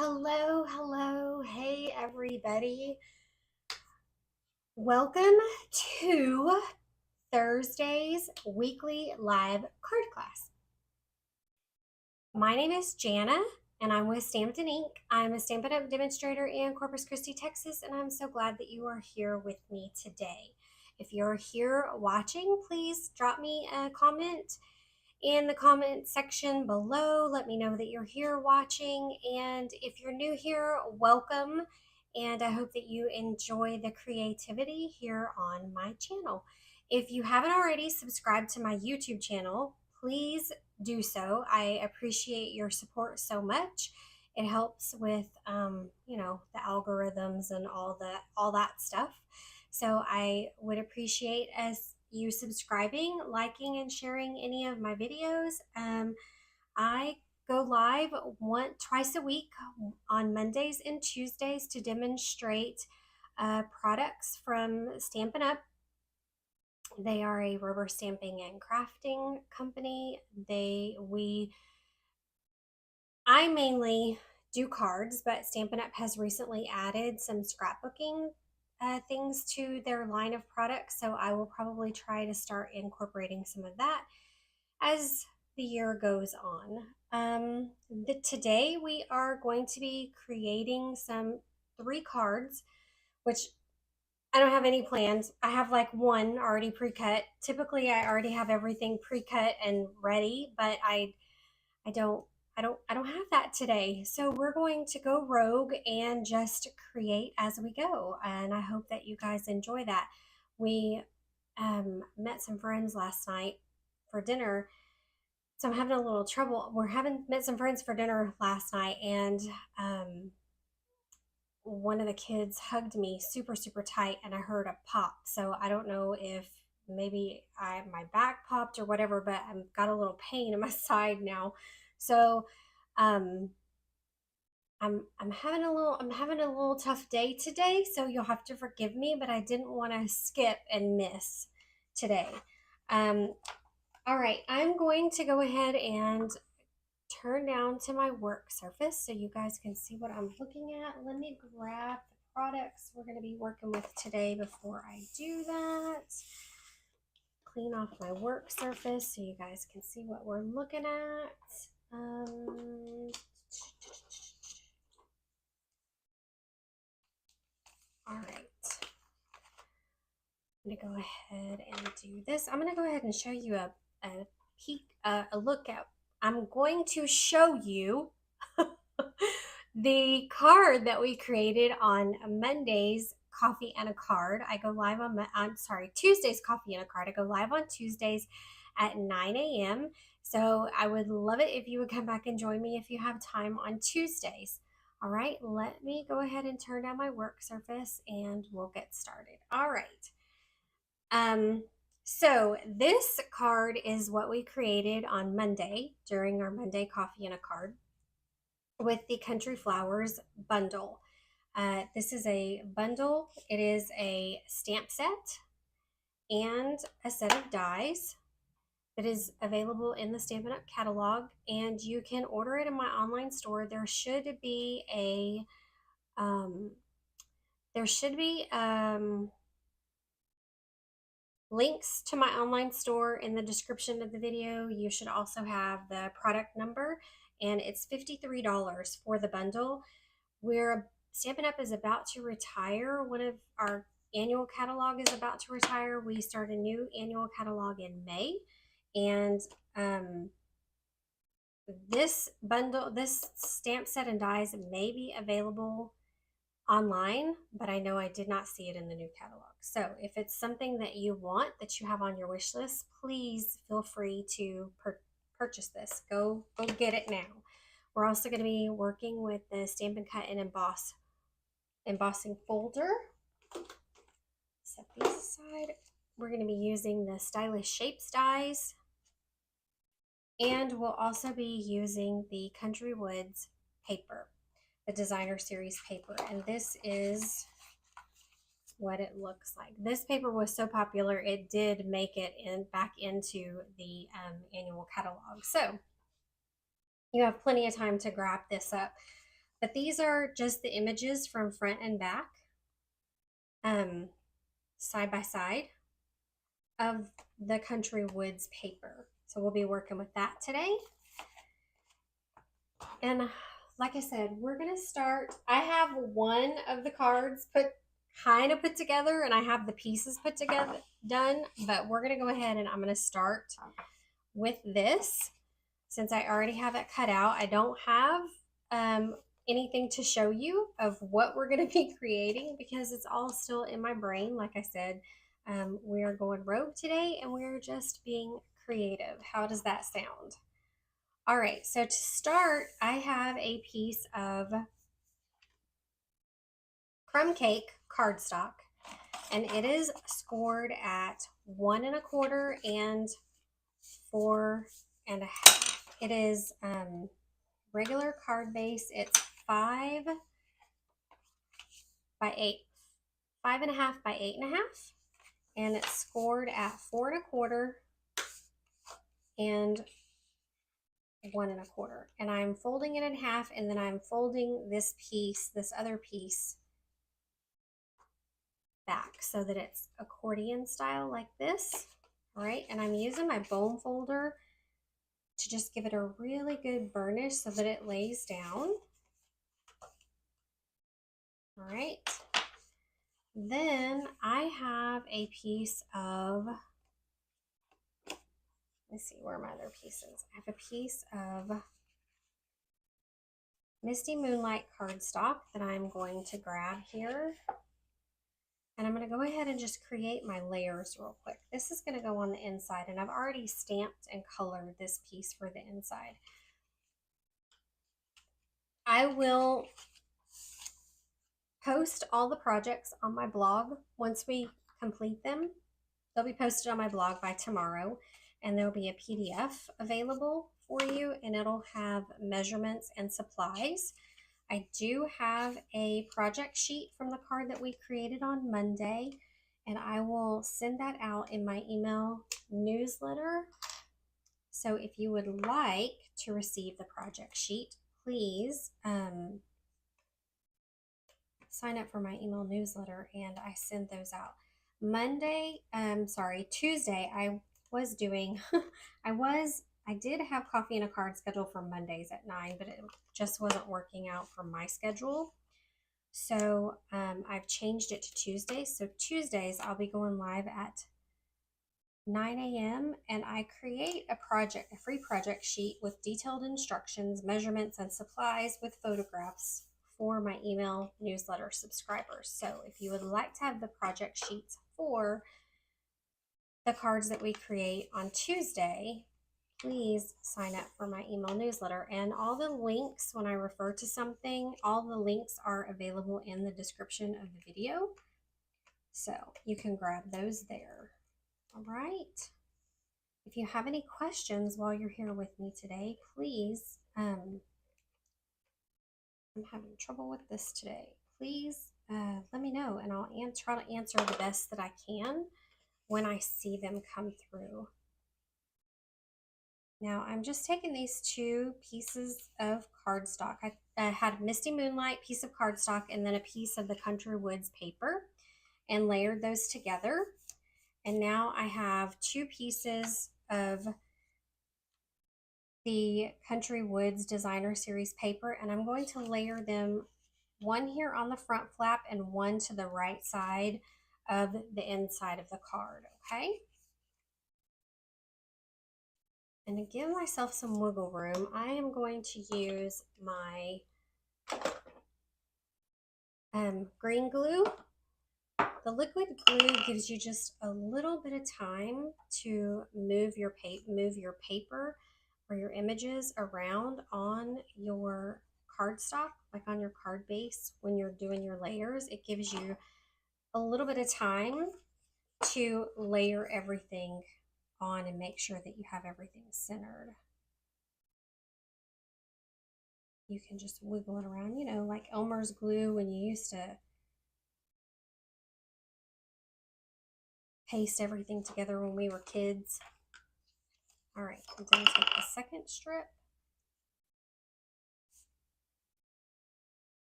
Hello, hello, hey everybody. Welcome to Thursday's weekly live card class. My name is Jana and I'm with Stampin Ink. I'm a Stampin Up demonstrator in Corpus Christi, Texas, and I'm so glad that you are here with me today. If you're here watching, please drop me a comment in the comment section below. Let me know that you're here watching, and if you're new here, welcome, and I hope that you enjoy the creativity here on my channel. If you haven't already subscribed to my YouTube channel, please do so. I appreciate your support so much. It helps with the algorithms and all that stuff. So I would appreciate you subscribing, liking, and sharing any of my videos. I go live twice a week on Mondays and Tuesdays to demonstrate products from Stampin' Up. They are a rubber stamping and crafting company. I mainly do cards, but Stampin' Up has recently added some scrapbooking things to their line of products, so I will probably try to start incorporating some of that as the year goes on. Today we are going to be creating some 3 cards, which I don't have any plans. I have like one already pre-cut. Typically I already have everything pre-cut and ready, but I don't I don't have that today. So we're going to go rogue and just create as we go. And I hope that you guys enjoy that. We met some friends last night for dinner. So I'm having a little trouble. Met some friends for dinner last night, and one of the kids hugged me super, super tight, and I heard a pop. So I don't know if maybe my back popped or whatever, but I've got a little pain in my side now. So I'm having a little tough day today, so you'll have to forgive me, but I didn't want to skip and miss today. All right, I'm going to go ahead and turn down to my work surface so you guys can see what I'm looking at. Let me grab the products we're going to be working with today before I do that. Clean off my work surface so you guys can see what we're looking at. All right. I'm going to go ahead and do this. I'm going to go ahead and show you a look at. I'm going to show you the card that we created on Monday's Coffee and a Card. I go live on Tuesday's Coffee and a Card. I go live on Tuesdays at 9 a.m. So I would love it if you would come back and join me if you have time on Tuesdays. All right, let me go ahead and turn down my work surface and we'll get started. All right. So this card is what we created on Monday during our Monday Coffee and a Card with the Country Flowers bundle. This is a bundle. It is a stamp set and a set of dies that is available in the Stampin' Up catalog, and you can order it in my online store. There should be links to my online store in the description of the video. You should also have the product number, and it's $53 for the bundle. Stampin' Up is about to retire. One of our annual catalog is about to retire. We start a new annual catalog in May, and this stamp set and dies may be available online, but I know I did not see it in the new catalog. So if it's something that you want, that you have on your wish list, please feel free to purchase this. Go get it now. We're also going to be working with the Stampin' Cut and embossing folder. Set these aside. We're going to be using the Stylish Shapes dies, and we'll also be using the Country Woods paper, the designer series paper, and this is what it looks like. This paper was so popular it did make it back into the annual catalog, so you have plenty of time to grab this up. But these are just the images from front and back, side by side of the Country Woods paper. So we'll be working with that today. And like I said, we're gonna start. I have one of the cards kind of put together, and I have the pieces put together done, but we're gonna go ahead and I'm gonna start with this. Since I already have it cut out, I don't have anything to show you of what we're gonna be creating because it's all still in my brain. Like I said, we are going rogue today and we're just being creative. How does that sound? All right, so to start, I have a piece of crumb cake cardstock, and it is scored at 1 1/4 and 4 1/2. It is regular card base. It's 5 by 8, 5 1/2 by 8 1/2, and it's scored at 4 1/4 and 1 1/4. And I'm folding it in half, and then I'm folding this piece, this other piece, back so that it's accordion style like this. All right, and I'm using my bone folder to just give it a really good burnish so that it lays down. All right, then I have a piece of, let's see, where are my other pieces? I have a piece of Misty Moonlight cardstock that I'm going to grab here. And I'm going to go ahead and just create my layers real quick. This is going to go on the inside, and I've already stamped and colored this piece for the inside. I will post all the projects on my blog once we complete them. They'll be posted on my blog by tomorrow, and there'll be a PDF available for you, and it'll have measurements and supplies. I do have a project sheet from the card that we created on Monday, and I will send that out in my email newsletter. So if you would like to receive the project sheet, please sign up for my email newsletter, and I send those out. Tuesday, I was doing, I did have coffee and a card scheduled for Mondays at 9, but it just wasn't working out for my schedule. So I've changed it to Tuesdays. So Tuesdays, I'll be going live at 9 a.m. and I create a free project sheet with detailed instructions, measurements, and supplies with photographs for my email newsletter subscribers. So if you would like to have the project sheets for the cards that we create on Tuesday, please sign up for my email newsletter. And all the links, when I refer to something, all the links are available in the description of the video. So you can grab those there. All right. If you have any questions while you're here with me today, please, I'm having trouble with this today. Please let me know, and I'll try to answer the best that I can when I see them come through. Now I'm just taking these two pieces of cardstock. I had Misty Moonlight piece of cardstock and then a piece of the Country Woods paper and layered those together. And now I have two pieces of the Country Woods Designer Series paper, and I'm going to layer them, one here on the front flap and one to the right side of the inside of the card, okay? And to give myself some wiggle room, I am going to use my green glue. The liquid glue gives you just a little bit of time to move your paper or your images around on your cardstock, like on your card base when you're doing your layers. It gives you a little bit of time to layer everything on and make sure that you have everything centered. You can just wiggle it around, you know, like Elmer's glue when you used to paste everything together when we were kids. All right, I'm going to take the second strip.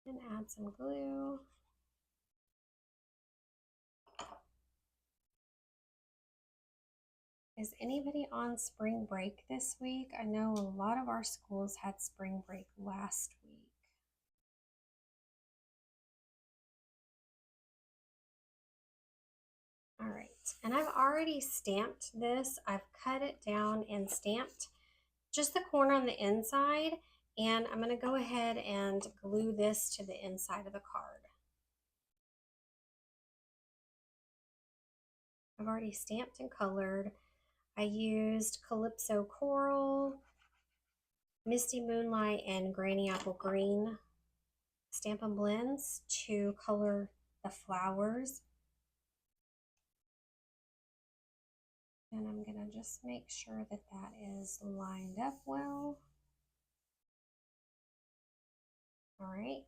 And add some glue. Is anybody on spring break this week? I know a lot of our schools had spring break last week. All right, and I've already stamped this. I've cut it down and stamped just the corner on the inside, and I'm going to go ahead and glue this to the inside of the card. I've already stamped and colored. I used Calypso Coral, Misty Moonlight, and Granny Apple Green Stampin' Blends to color the flowers. And I'm going to just make sure that that is lined up well. All right.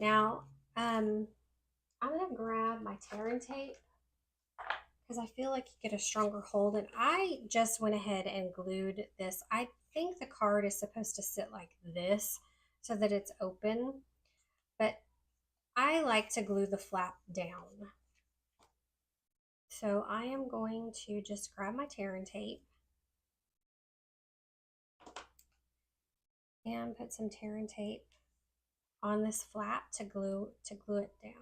Now, I'm going to grab my tear and tape because I feel like you get a stronger hold. And I just went ahead and glued this. I think the card is supposed to sit like this so that it's open, but I like to glue the flap down. So I am going to just grab my tear and tape and put some tear and tape on this flap to glue it down.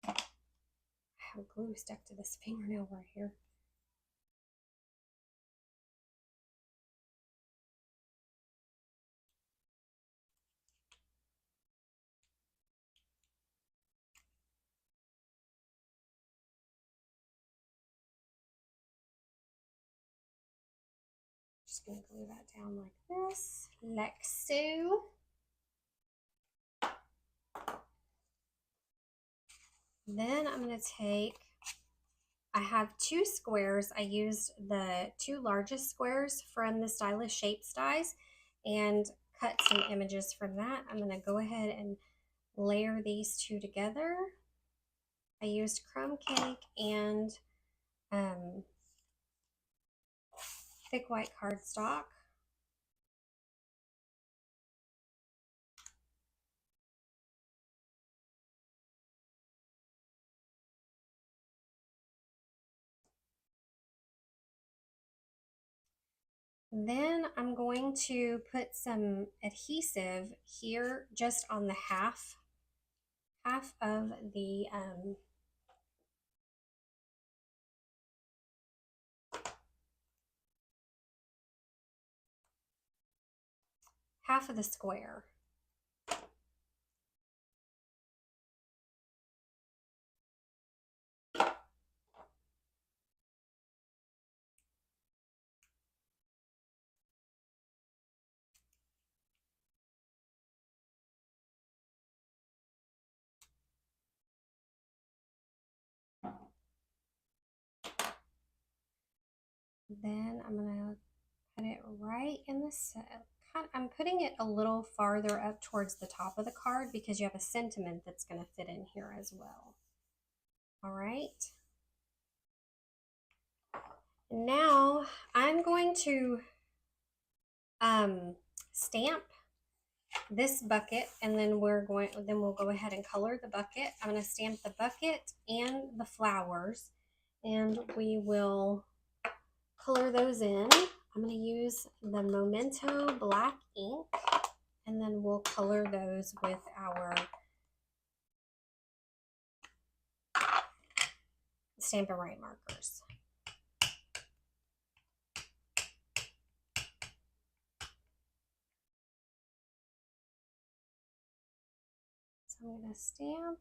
I have glue stuck to this fingernail right here. Just going to glue that down like this, like so. Then I'm going to take, I have 2 squares. I used the 2 largest squares from the Stylish Shapes dies and cut some images from that. I'm going to go ahead and layer these 2 together. I used crumb cake and thick white cardstock. Then I'm going to put some adhesive here just on the half of the half of the square. Then I'm going to put it right in the center. I'm putting it a little farther up towards the top of the card because you have a sentiment that's going to fit in here as well. All right. Now I'm going to stamp this bucket, and then we'll go ahead and color the bucket. I'm going to stamp the bucket and the flowers, and we will color those in. I'm going to use the Memento black ink, and then we'll color those with our Stampin' Right markers. So I'm going to stamp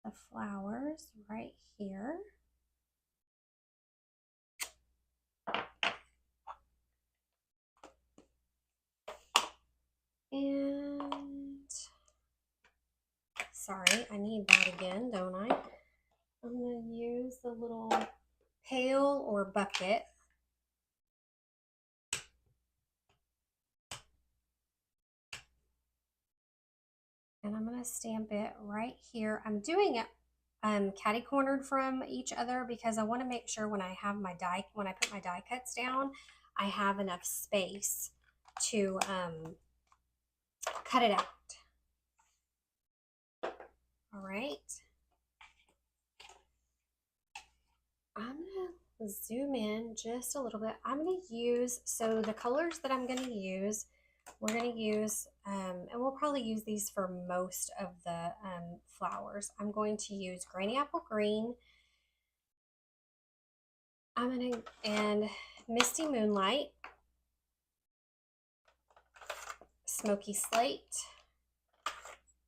the flowers right here. And sorry, I need that again, don't I? I'm going to use the little pail or bucket. And I'm going to stamp it right here. I'm doing it catty cornered from each other because I want to make sure when I put my die cuts down, I have enough space to cut it out. All right. I'm gonna zoom in just a little bit. I'm gonna use, so the colors that I'm gonna use, we're gonna use, and we'll probably use these for most of the flowers. I'm going to use Granny Apple Green. And Misty Moonlight, Smoky Slate,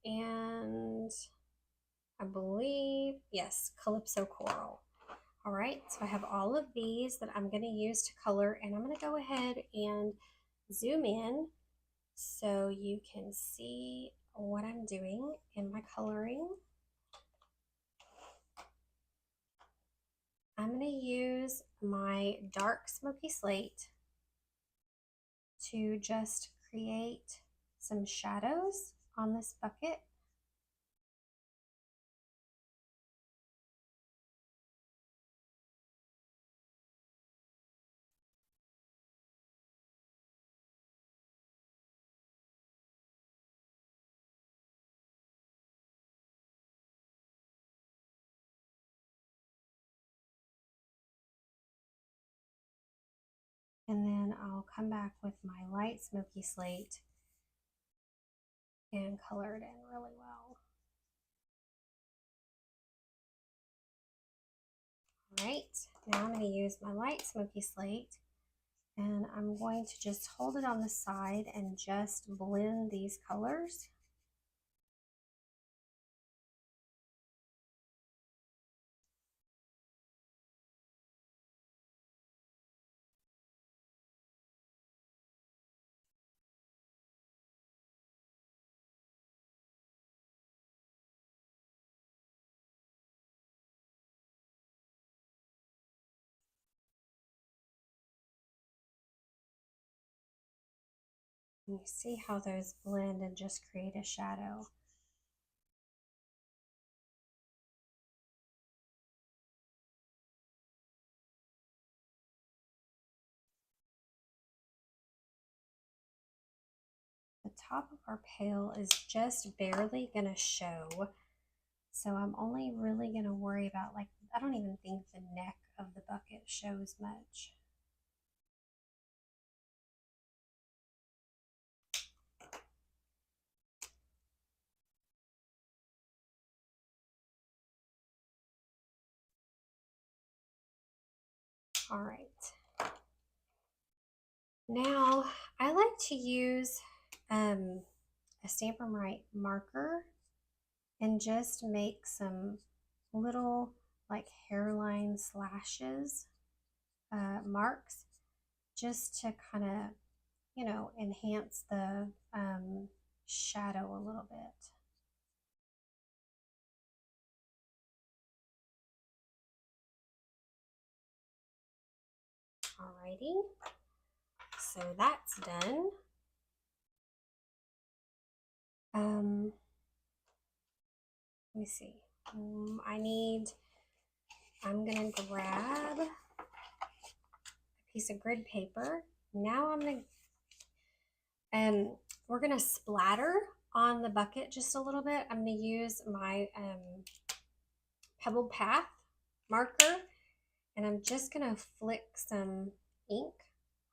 and I believe, yes, Calypso Coral. All right, so I have all of these that I'm going to use to color, and I'm going to go ahead and zoom in so you can see what I'm doing in my coloring. I'm going to use my dark Smoky Slate to just create some shadows on this bucket. And then I'll come back with my light Smoky Slate and color it in really well. All right, now I'm going to use my light Smoky Slate, and I'm going to just hold it on the side and just blend these colors. And you see how those blend and just create a shadow. The top of our pail is just barely going to show. So I'm only really going to worry about, like, I don't even think the neck of the bucket shows much. All right. Now, I like to use a Stampin' Up marker and just make some little like hairline slashes, marks, just to kind of, you know, enhance the shadow a little bit. Alrighty, so that's done. Let me see. I'm gonna grab a piece of grid paper. Now we're gonna splatter on the bucket just a little bit. I'm gonna use my Pebble Path marker, and I'm just gonna flick some ink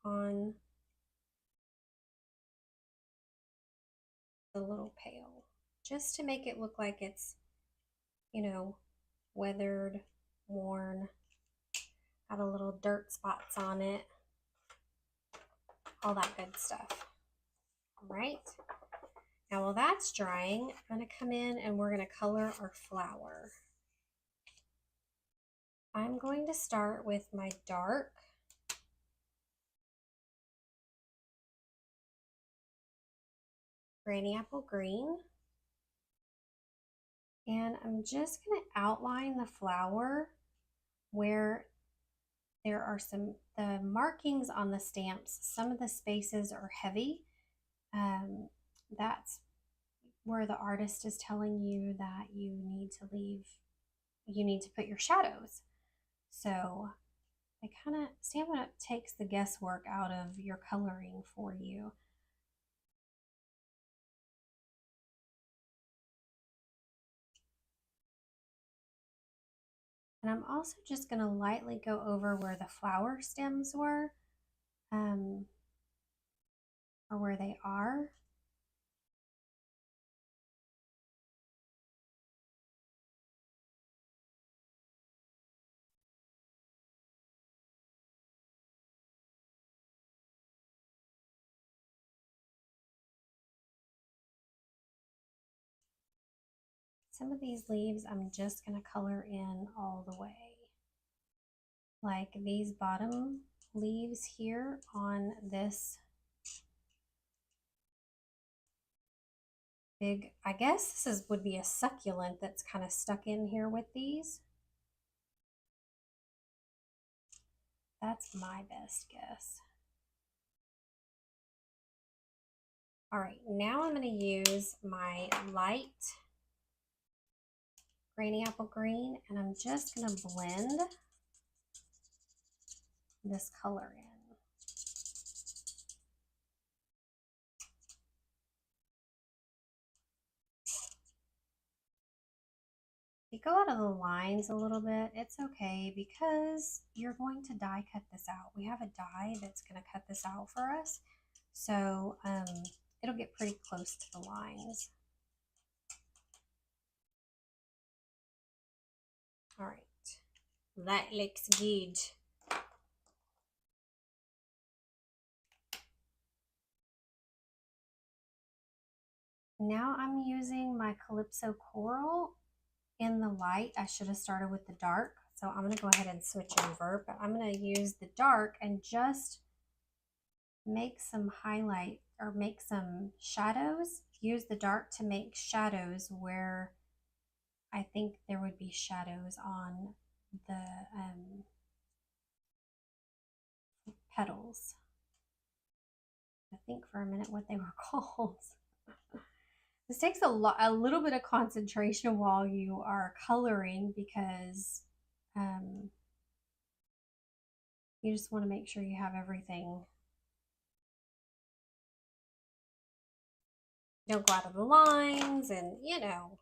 on the little pail, just to make it look like it's, you know, weathered, worn, got a little dirt spots on it, all that good stuff. All right, now while that's drying, I'm gonna come in and we're gonna color our flower. I'm going to start with my dark Granny Apple Green, and I'm just going to outline the flower where there are the markings on the stamps. Some of the spaces are heavy. That's where the artist is telling you that you need to leave you need to put your shadows. So it kind of, Stampin' Up takes the guesswork out of your coloring for you. And I'm also just going to lightly go over where the flower stems were, or where they are. Some of these leaves I'm just going to color in all the way. Like these bottom leaves here on this big, I guess this would be a succulent that's kind of stuck in here with these. That's my best guess. All right, now I'm going to use my light Granny Apple Green, and I'm just going to blend this color in. If you go out of the lines a little bit, it's okay because you're going to die cut this out. We have a die that's going to cut this out for us. So it'll get pretty close to the lines. All right, that looks good. Now I'm using my Calypso Coral in the light. I should have started with the dark, so I'm going to go ahead and switch over, but I'm going to use the dark and just make some highlight or make some shadows. Use the dark to make shadows where I think there would be shadows on the petals. I think for a minute what they were called. This takes a little bit of concentration while you are coloring because you just want to make sure you have everything. Don't go out of the lines, and you know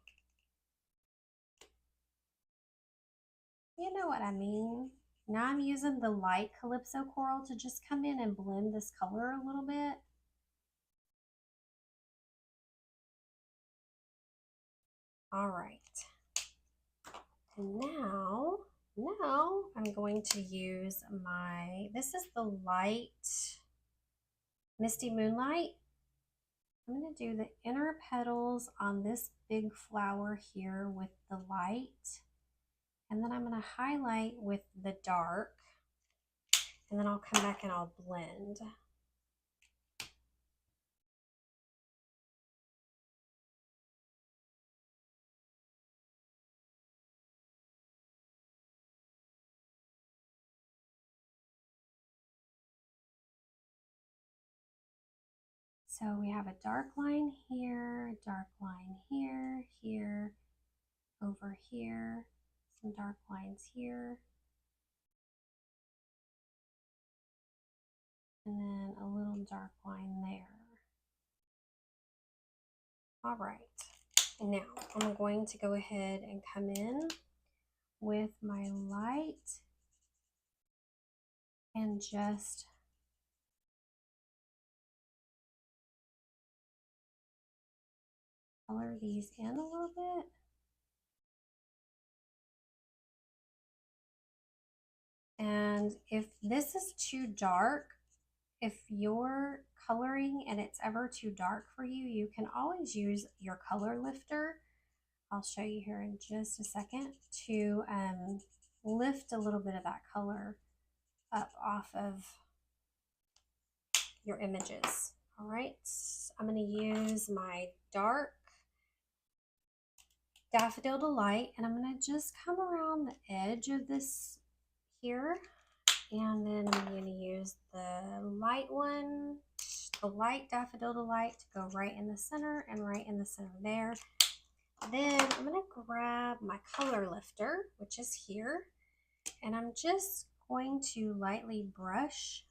what I mean. Now I'm using the light Calypso Coral to just come in and blend this color a little bit. All right. And now I'm going to use this is the light Misty Moonlight. I'm going to do the inner petals on this big flower here with the light. And then I'm going to highlight with the dark. And then I'll come back and I'll blend. So we have a dark line here, dark line here, here, over here, some dark lines here, and then a little dark line there. All right, and now I'm going to go ahead and come in with my light and just color these in a little bit. And if this is too dark, if you're coloring and it's ever too dark for you, you can always use your color lifter. I'll show you here in just a second to lift a little bit of that color up off of your images. All right, I'm going to use my dark Daffodil Delight, and I'm going to just come around the edge of this here, and then I'm going to use the light one, the light Daffodil Delight, to go right in the center and right in the center there. Then I'm going to grab my color lifter, which is here, and I'm just going to lightly brush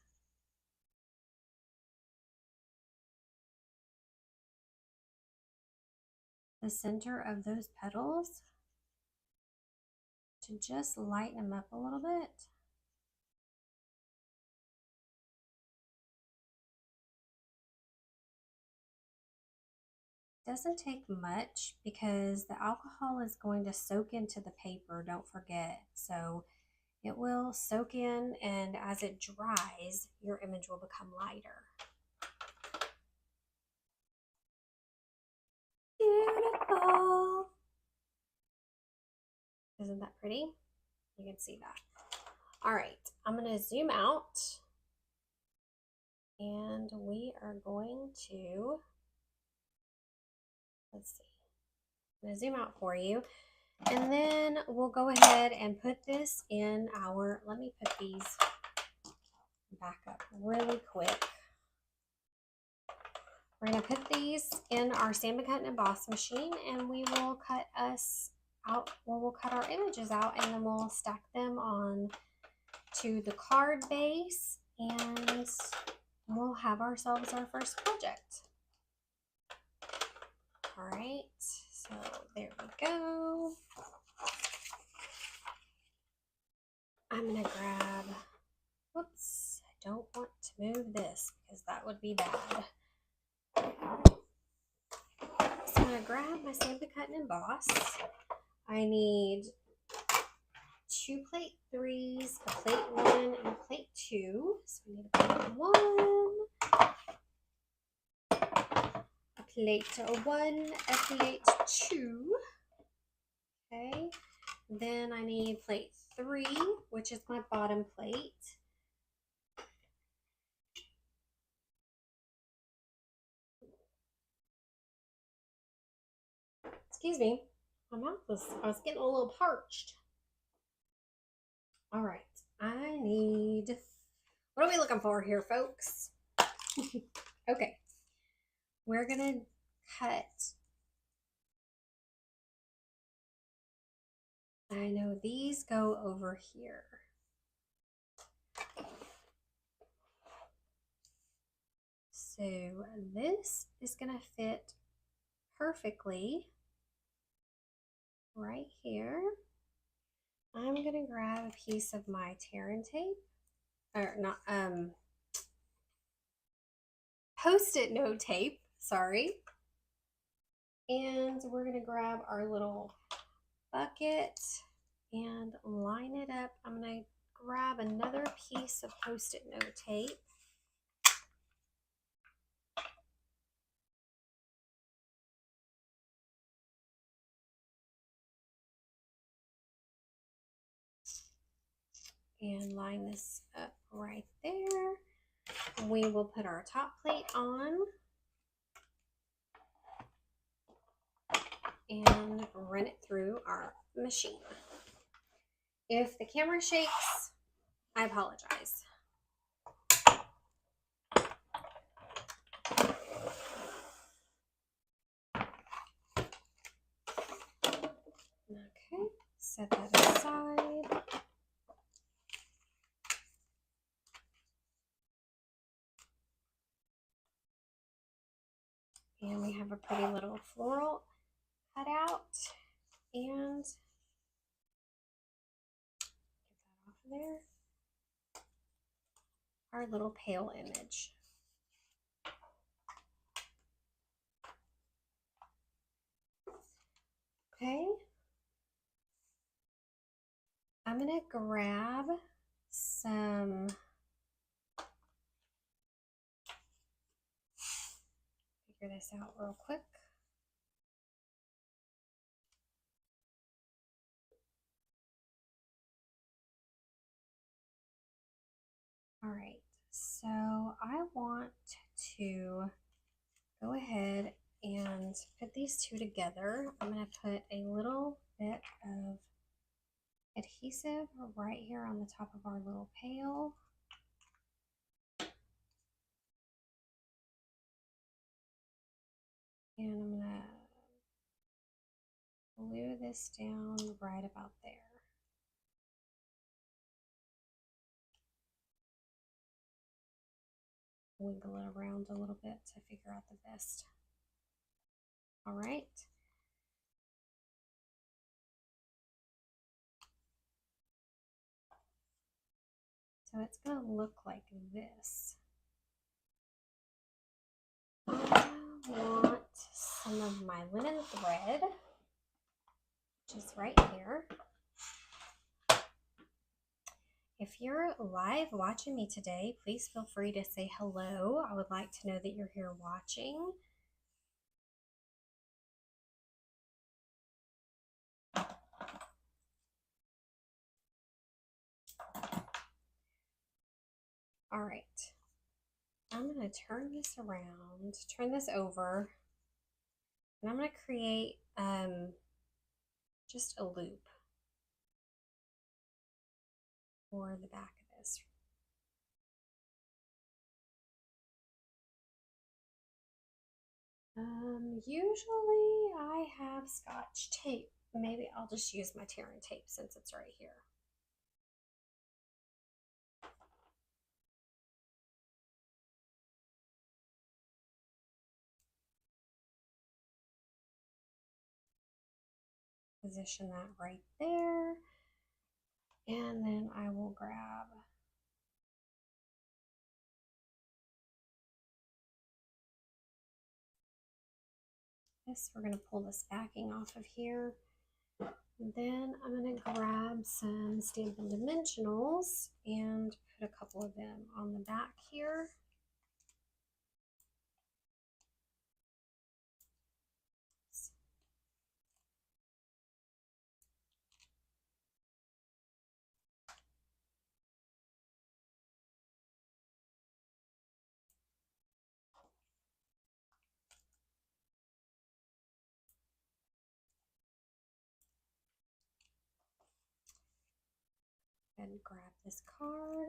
the center of those petals to just lighten them up a little bit. Doesn't take much because the alcohol is going to soak into the paper, don't forget. So it will soak in, and as it dries, your image will become lighter. Beautiful. Isn't that pretty? You can see that. All right, I'm going to zoom out, and we are going to, let's see, I'm going to zoom out for you, and then we'll go ahead and put this in our, let me put these back up really quick. We're going to put these in our Stampin' Cut and Emboss machine, and we will cut us out, well, we'll cut our images out, and then we'll stack them on to the card base, and we'll have ourselves our first project. All right, so there we go. I'm gonna grab, whoops, I don't want to move this because that would be bad. So I'm gonna grab my Stampin' Cut and Emboss. I need 2 plate 3s, a plate 1, and a plate 2. So we need a plate 1, a plate 1, a plate 2. Okay, then I need plate 3, which is my bottom plate. Excuse me, my mouth was, I was getting a little parched. All right, I need, what are we looking for here, folks? Okay, we're gonna cut, I know these go over here. So this is gonna fit perfectly right here. I'm gonna grab a piece of my tear and tape, or not, Post-it note tape, sorry. And we're gonna grab our little bucket and line it up. I'm gonna grab another piece of Post-it note tape. And line this up right there. We will put our top plate on and run it through our machine. If the camera shakes, I apologize. Okay, set that aside. And we have a pretty little floral cut out, and get that off of there. Our little pale image. Okay. I'm gonna grab some figure this out real quick. All right, so I want to go ahead and put these two together. I'm going to put a little bit of adhesive right here on the top of our little pail. And I'm going to glue this down right about there. Wiggle it around a little bit to figure out the best. All right. So it's going to look like this. I want some of my linen thread, which is right here. If you're live watching me today, please feel free to say hello. I would like to know that you're here watching. All right, I'm going to turn this around, turn this over, and I'm going to create just a loop for the back of this. Usually I have Scotch tape. Maybe I'll just use my tear and tape since it's right here. Position that right there. And then I will grab this. We're going to pull this backing off of here. And then I'm going to grab some Stampin' Dimensionals and put a couple of them on the back here. And grab this card.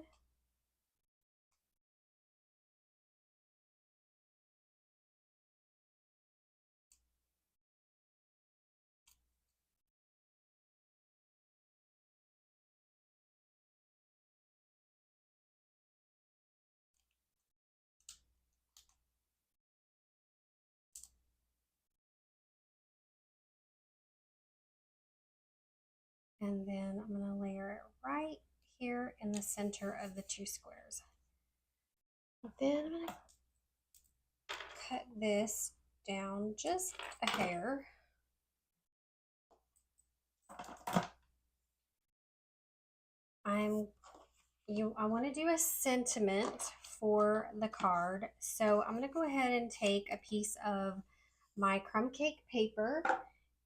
And then I'm going to layer it right here in the center of the two squares. Then I'm going to cut this down just a hair. I want to do a sentiment for the card. So I'm going to go ahead and take a piece of my crumb cake paper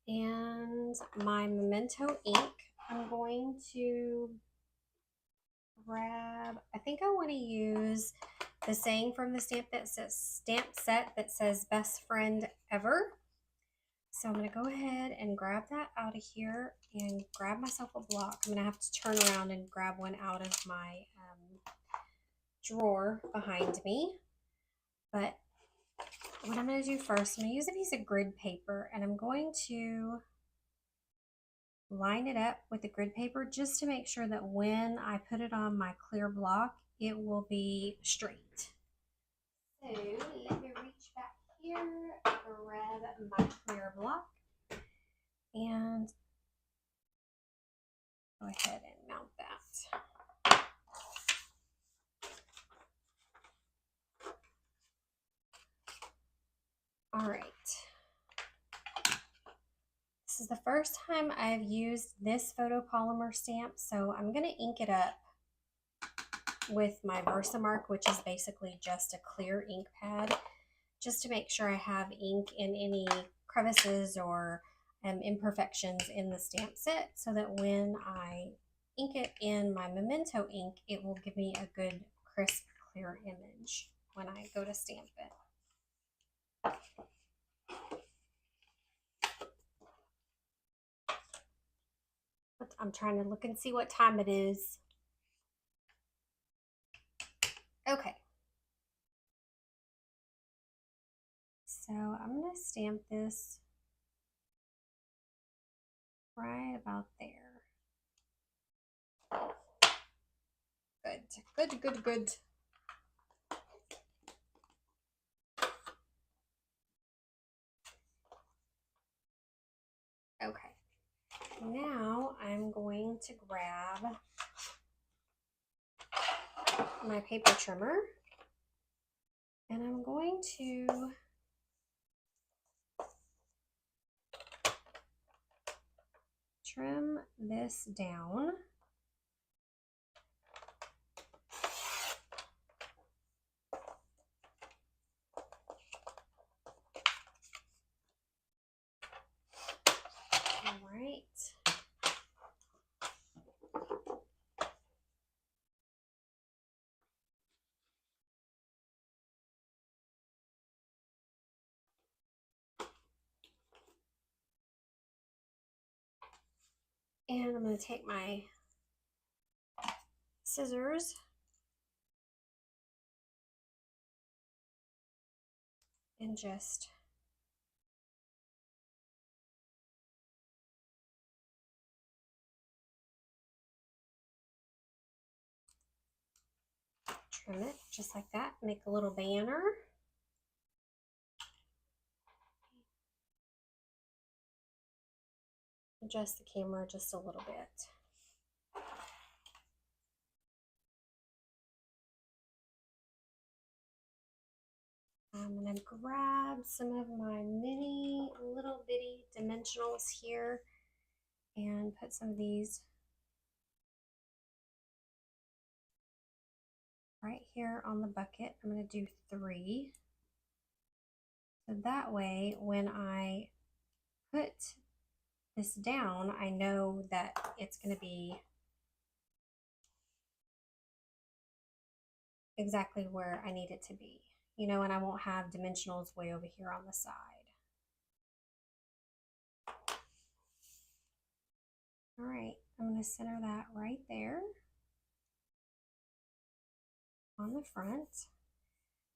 and my memento ink. I'm going to grab, I think I want to use the saying from the stamp set that says best friend ever. So I'm going to go ahead and grab that out of here and grab myself a block. I'm going to have to turn around and grab one out of my drawer behind me. But what I'm going to do first, I'm going to use a piece of grid paper and I'm going to line it up with the grid paper just to make sure that when I put it on my clear block, it will be straight. So let me reach back here, grab my clear block, and go ahead and mount that. All right. This is the first time I've used this photopolymer stamp, so I'm going to ink it up with my Versamark, which is basically just a clear ink pad, just to make sure I have ink in any crevices or imperfections in the stamp set, so that when I ink it in my memento ink, it will give me a good, crisp, clear image when I go to stamp it. I'm trying to look and see what time it is. Okay. So I'm going to stamp this right about there. Good, good, good, good. Okay, now I'm going to grab my paper trimmer and I'm going to trim this down. All right. And I'm going to take my scissors and just trim it just like that. Make a little banner. Adjust the camera just a little bit. I'm going to grab some of my mini little bitty dimensionals here and put some of these right here on the bucket. I'm going to do 3. So that way when I put this down, I know that it's going to be exactly where I need it to be. You know, and I won't have dimensionals way over here on the side. All right, I'm going to center that right there on the front.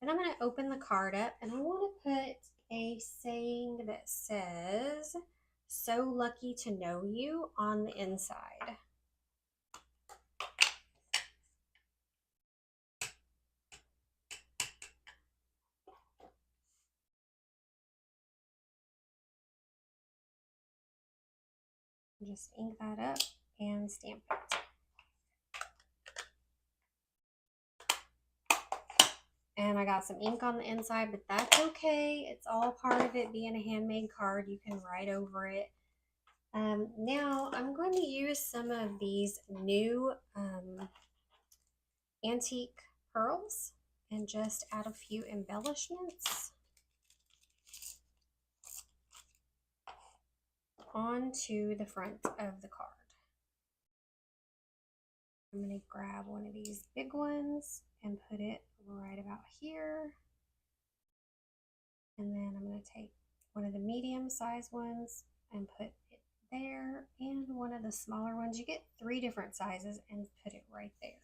Then I'm going to open the card up and I want to put a saying that says, "So lucky to know you," on the inside. Just ink that up and stamp it. And I got some ink on the inside, but that's okay. It's all part of it being a handmade card. You can write over it. Now I'm going to use some of these new antique pearls and just add a few embellishments onto the front of the card. I'm going to grab one of these big ones and put it right about here. And then I'm going to take one of the medium sized ones and put it there, and one of the smaller ones. You get 3 different sizes and put it right there.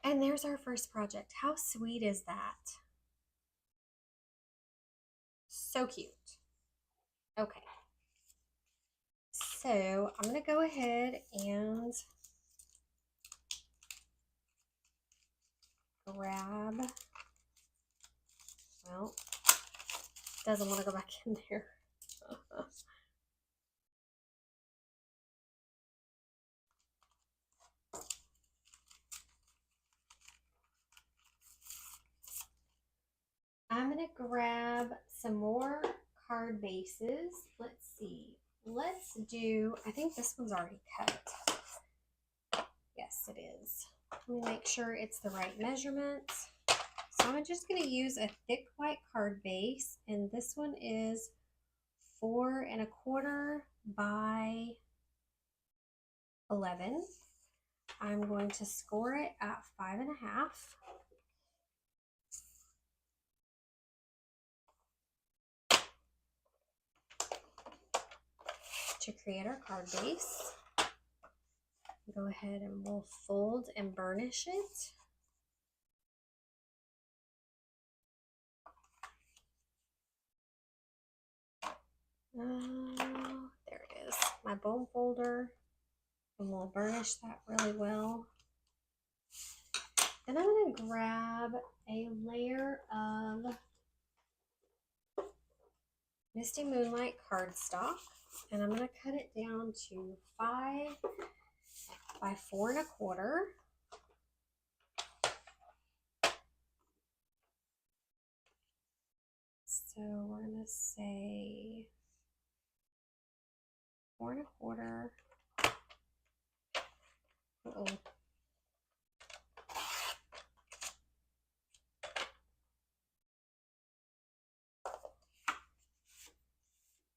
And there's our first project. How sweet is that? So cute. Okay. So I'm going to go ahead and grab, well, doesn't want to go back in there. I'm going to grab some more card bases. Let's see. Let's do, I think this one's already cut. Yes, it is. Let me make sure it's the right measurement. So I'm just going to use a thick white card base, and this one is 4 1/4 by 11. I'm going to score it at 5 1/2 to create our card base. Go ahead and we'll fold and burnish it. There it is, my bone folder, and we'll burnish that really well. Then I'm going to grab a layer of Misty Moonlight cardstock, and I'm going to cut it down to 5 by 4 1/4. So we're going to say 4 1/4. Uh-oh.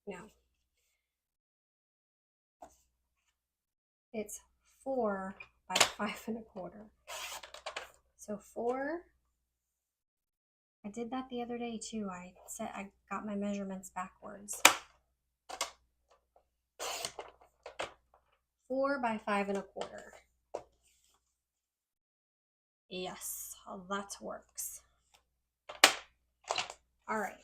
No. It's 4 by 5 1/4. So 4. I did that the other day too. I got my measurements backwards. 4 by 5 1/4. Yes, that works. All right.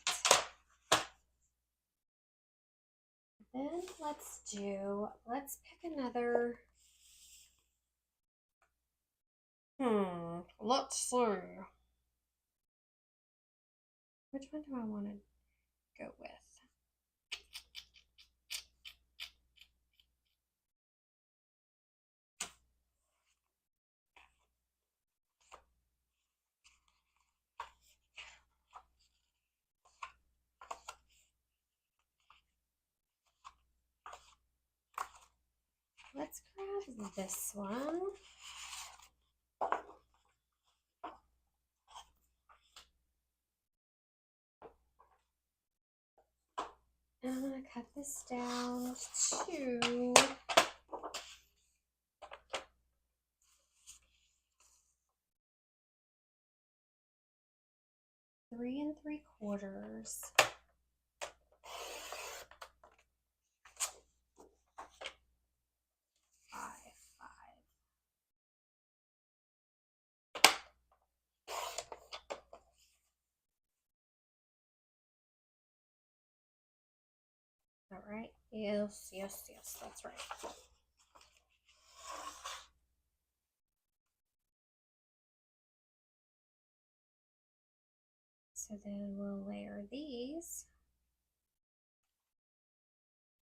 Then let's pick another. Let's see. Which one do I want to go with? Let's grab this one. And I'm going to cut this down to 3 3/4. All right. Yes, that's right. So then we'll layer these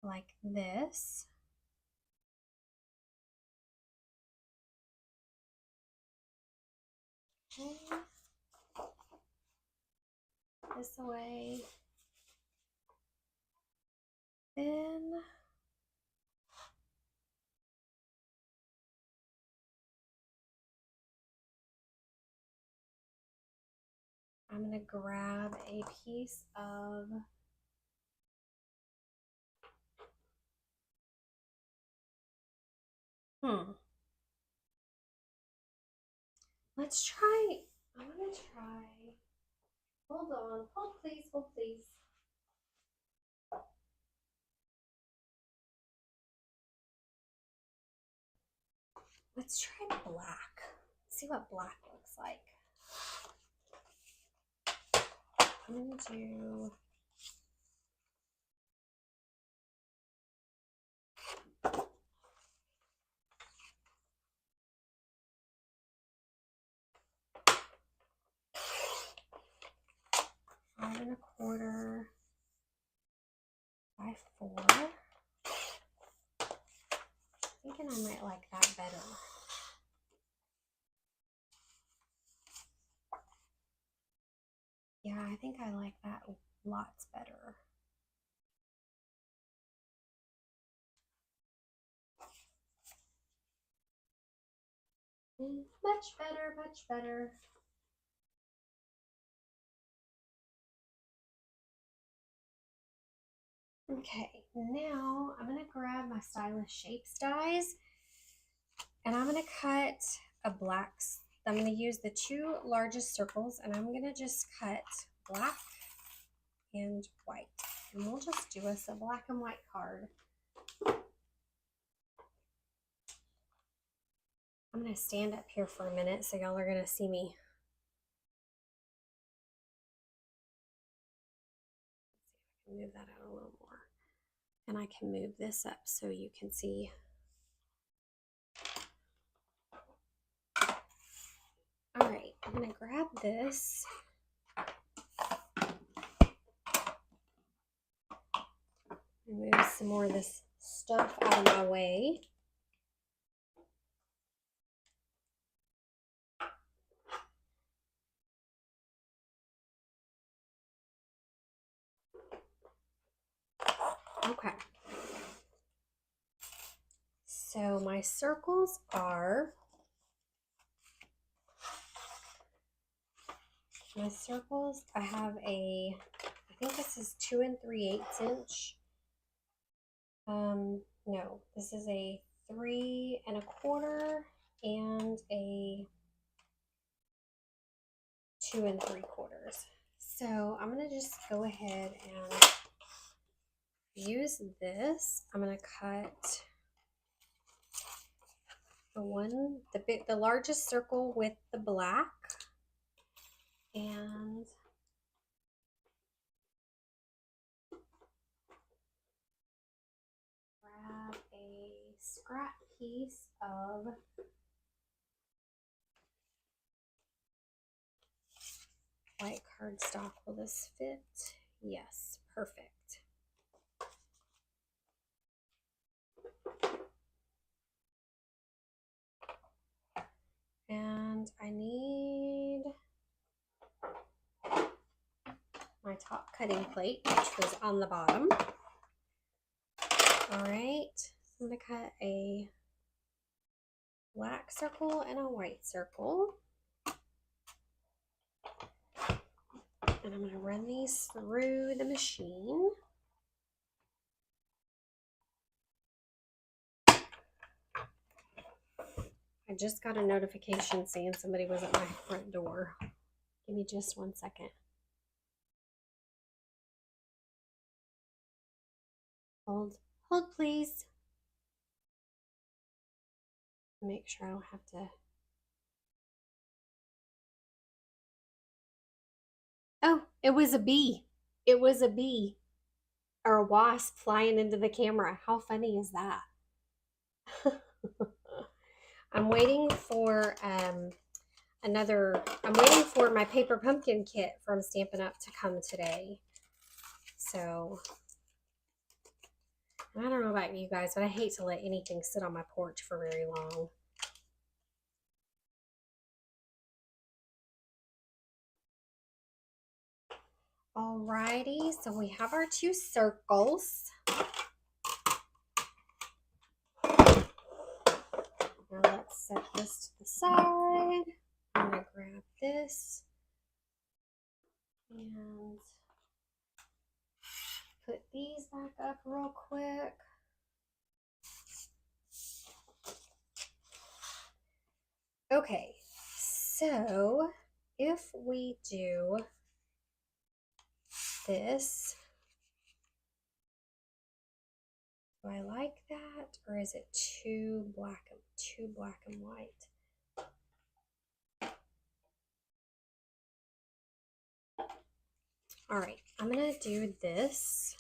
like this. Okay. This away. Then I'm going to grab a piece of let's try. I'm going to try. Hold on. Hold please. Hold please. Let's try black. See what black looks like. I'm going to do five and a quarter by 4. Thinking I might like that better. Yeah, I think I like that lots better. Much better, much better. Okay, now I'm going to grab my Stylish Shapes dies and I'm going to cut a black. I'm going to use the 2 largest circles and I'm going to just cut black and white. And we'll just do us a black and white card. I'm going to stand up here for a minute so y'all are going to see me. Move that out a little more. And I can move this up so you can see. All right, I'm gonna grab this. Move some more of this stuff out of my way. Okay. So my circles are, I have a, I think this is 2 3/8 inch. No, this is a 3 1/4 and a 2 3/4. So I'm gonna just go ahead and use this. I'm gonna cut the largest circle with the black, and grab a scrap piece of white cardstock. Will this fit? Yes, perfect. And I need my top cutting plate, which was on the bottom. All right, so I'm gonna cut a black circle and a white circle. And I'm gonna run these through the machine. I just got a notification saying somebody was at my front door. Give me just 1 second. Hold please. Make sure I don't have to. Oh, it was a bee. It was a bee or a wasp flying into the camera. How funny is that? I'm waiting for I'm waiting for my paper pumpkin kit from Stampin' Up to come today. So I don't know about you guys, but I hate to let anything sit on my porch for very long. Alrighty, so we have our 2 circles. Now let's set this to the side. I'm gonna grab this and put these back up real quick. Okay, so if we do this, do I like that, or is it too black and white? All right, I'm gonna do this.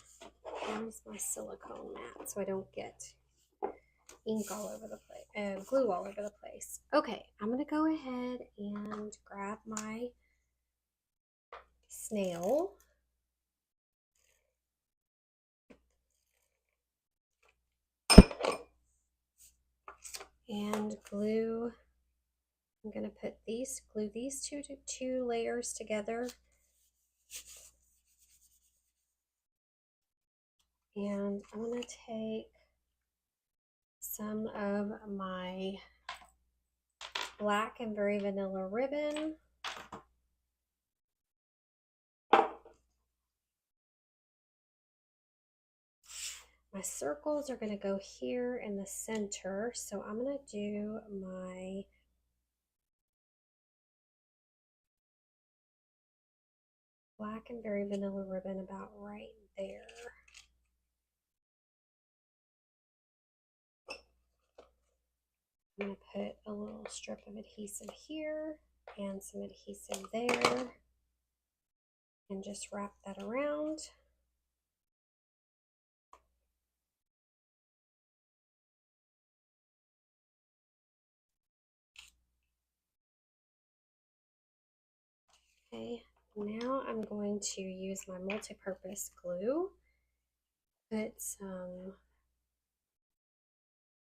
Here's my silicone mat so I don't get ink all over the place, glue all over the place. Okay, I'm gonna go ahead and grab my snail. And glue, I'm gonna glue these two layers together. And I'm gonna take some of my black and very vanilla ribbon. My circles are gonna go here in the center, so I'm gonna do my black and very vanilla ribbon about right there. I'm going to put a little strip of adhesive here and some adhesive there and just wrap that around. Okay, now I'm going to use my multi-purpose glue. Put some,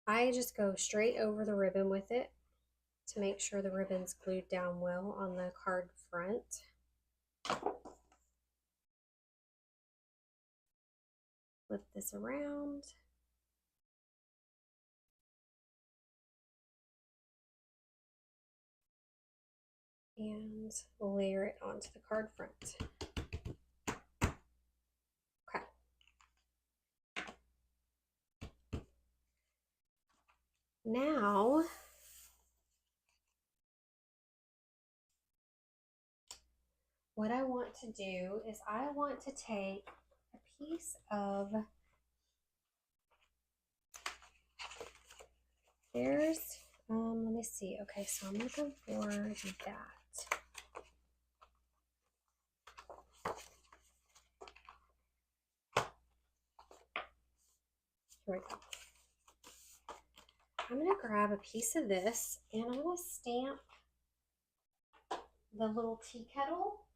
I just go straight over the ribbon with it to make sure the ribbon's glued down well on the card front. Flip this around. And layer it onto the card front. Okay. Now, what I want to do is I want to take a piece of, let me see. Okay, so I'm looking for that. Here we go. I'm going to grab a piece of this and I'm going to stamp the little tea kettle.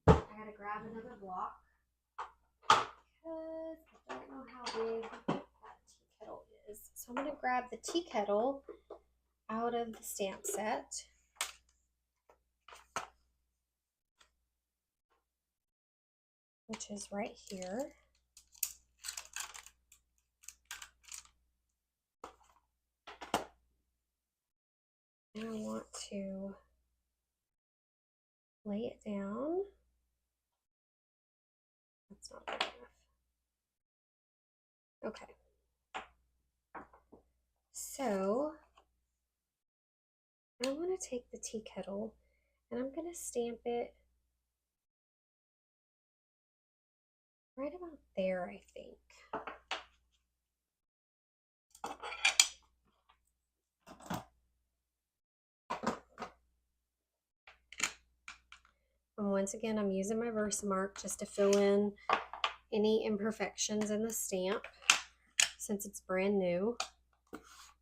I got to grab another block because I don't know how big that tea kettle is. So I'm going to grab the tea kettle out of the stamp set. Which is right here. And I want to lay it down. That's not good enough. Okay. So I want to take the tea kettle and I'm going to stamp it right about there, I think. And once again, I'm using my Versamark just to fill in any imperfections in the stamp since it's brand new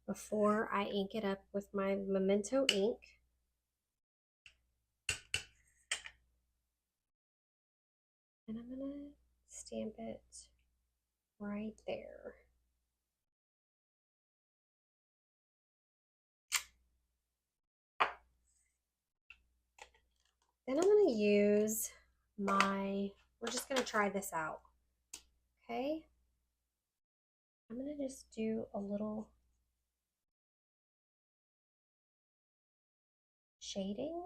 before I ink it up with my Memento ink. And I'm going to stamp it right there. Then I'm going to use we're just going to try this out. Okay. I'm going to just do a little shading.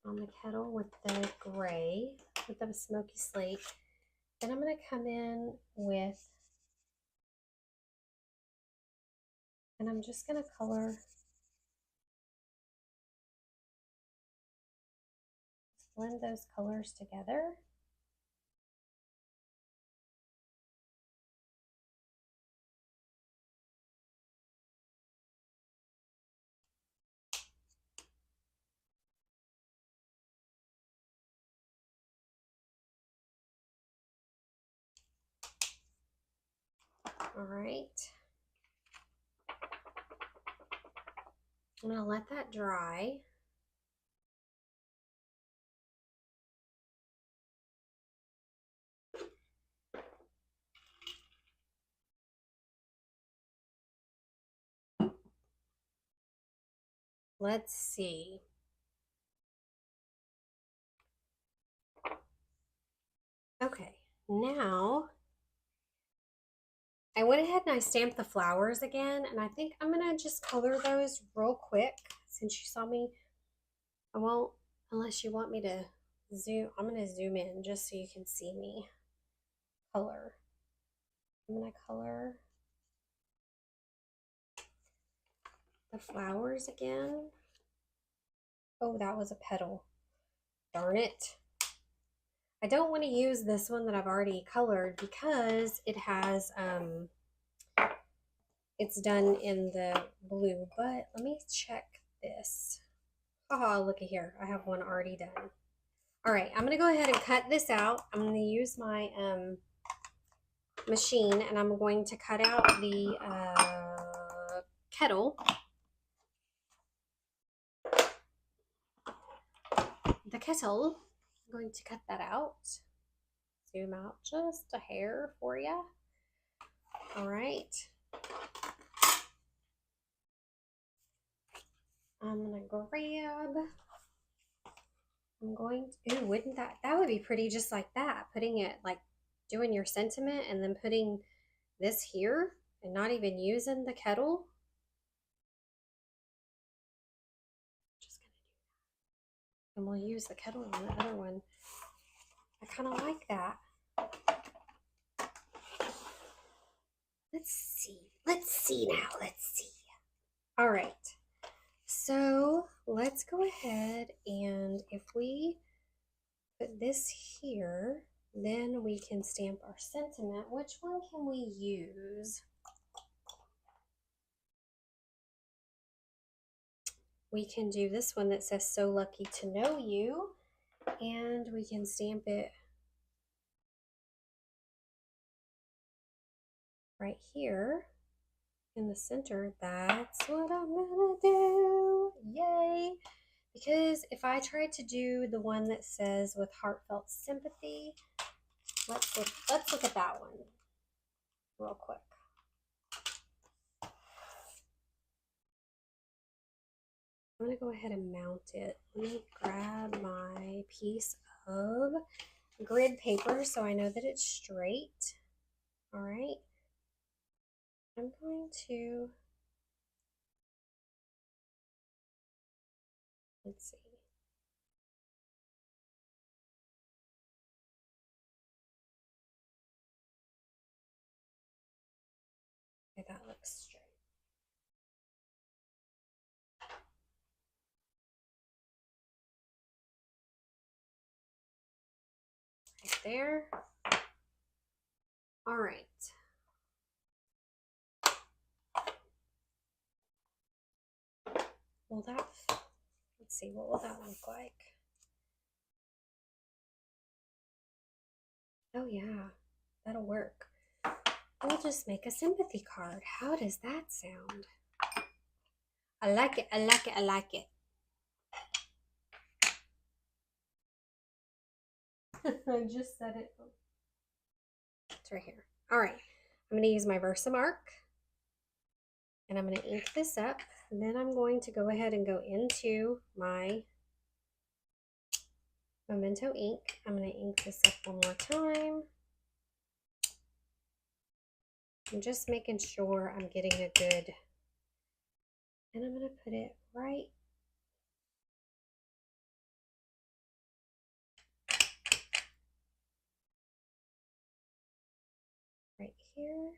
On the kettle with the gray, with the smoky slate. Then I'm going to come in with, and I'm just going to color, blend those colors together. All right. I'm going to let that dry. Let's see. Okay, now I went ahead and I stamped the flowers again, and I think I'm going to just color those real quick since you saw me. I won't, unless you want me to zoom. I'm going to zoom in just so you can see me color. I'm going to color the flowers again. Oh, that was a petal. Darn it. I don't want to use this one that I've already colored because it has, it's done in the blue, but let me check this. Oh, look at here. I have one already done. All right, I'm going to go ahead and cut this out. I'm going to use my machine, and I'm going to cut out the kettle. I'm going to cut that out. Zoom out just a hair for you. All right. I'm going to grab... ooh, wouldn't that would be pretty just like that. Putting it, like doing your sentiment and then putting this here and not even using the kettle. Just gonna do that. And we'll use the kettle on the other one. I kind of like that. Let's see now, let's see. All right. So let's go ahead, and if we put this here, then we can stamp our sentiment. Which one can we use? We can do this one that says "So lucky to know you," and we can stamp it right here in the center. That's what I'm gonna do. Yay! Because if I try to do the one that says "with heartfelt sympathy," let's look at that one real quick. I'm going to go ahead and mount it. Let me grab my piece of grid paper so I know that it's straight. All right. I'm going to, let's see. Okay, that looks straight. Right there. All right. Well, let's see, what will that look like? Oh yeah, that'll work. We'll just make a sympathy card. How does that sound? I like it, I like it, I like it. I just said it. It's right here. All right, I'm going to use my Versamark, and I'm going to ink this up. And then I'm going to go ahead and go into my Memento ink. I'm going to ink this up one more time. I'm just making sure I'm getting a good, and I'm going to put it right here.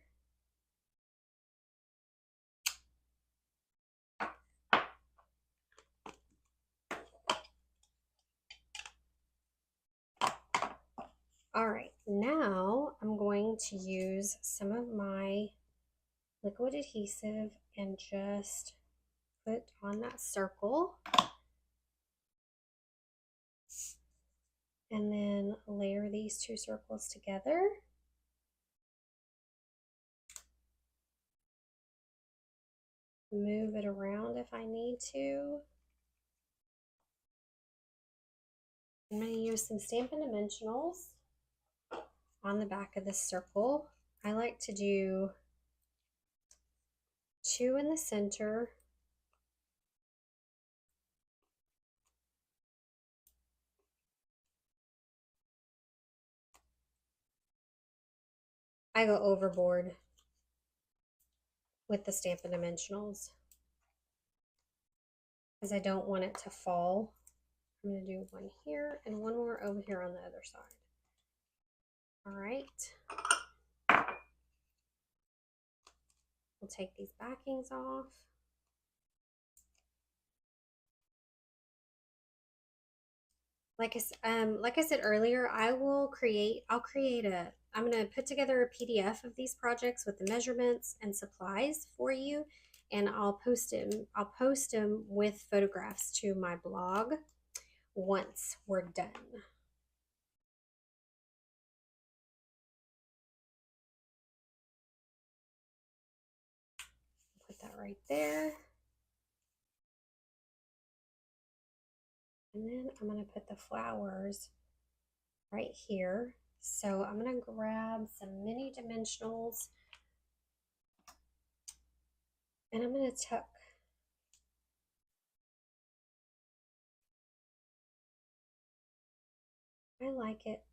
All right, now I'm going to use some of my liquid adhesive and just put on that circle. And then layer these two circles together. Move it around if I need to. I'm going to use some Stampin' Dimensionals on the back of this circle. I like to do 2 in the center. I go overboard with the Stampin' Dimensionals because I don't want it to fall. I'm going to do one here and one more over here on the other side. All right. We'll take these backings off. Like I said earlier, I'll create I'm going to put together a PDF of these projects with the measurements and supplies for you. and I'll post them with photographs to my blog once we're done. Put that right there. And then I'm going to put the flowers right here. So I'm going to grab some mini dimensionals and I'm going to tuck I like it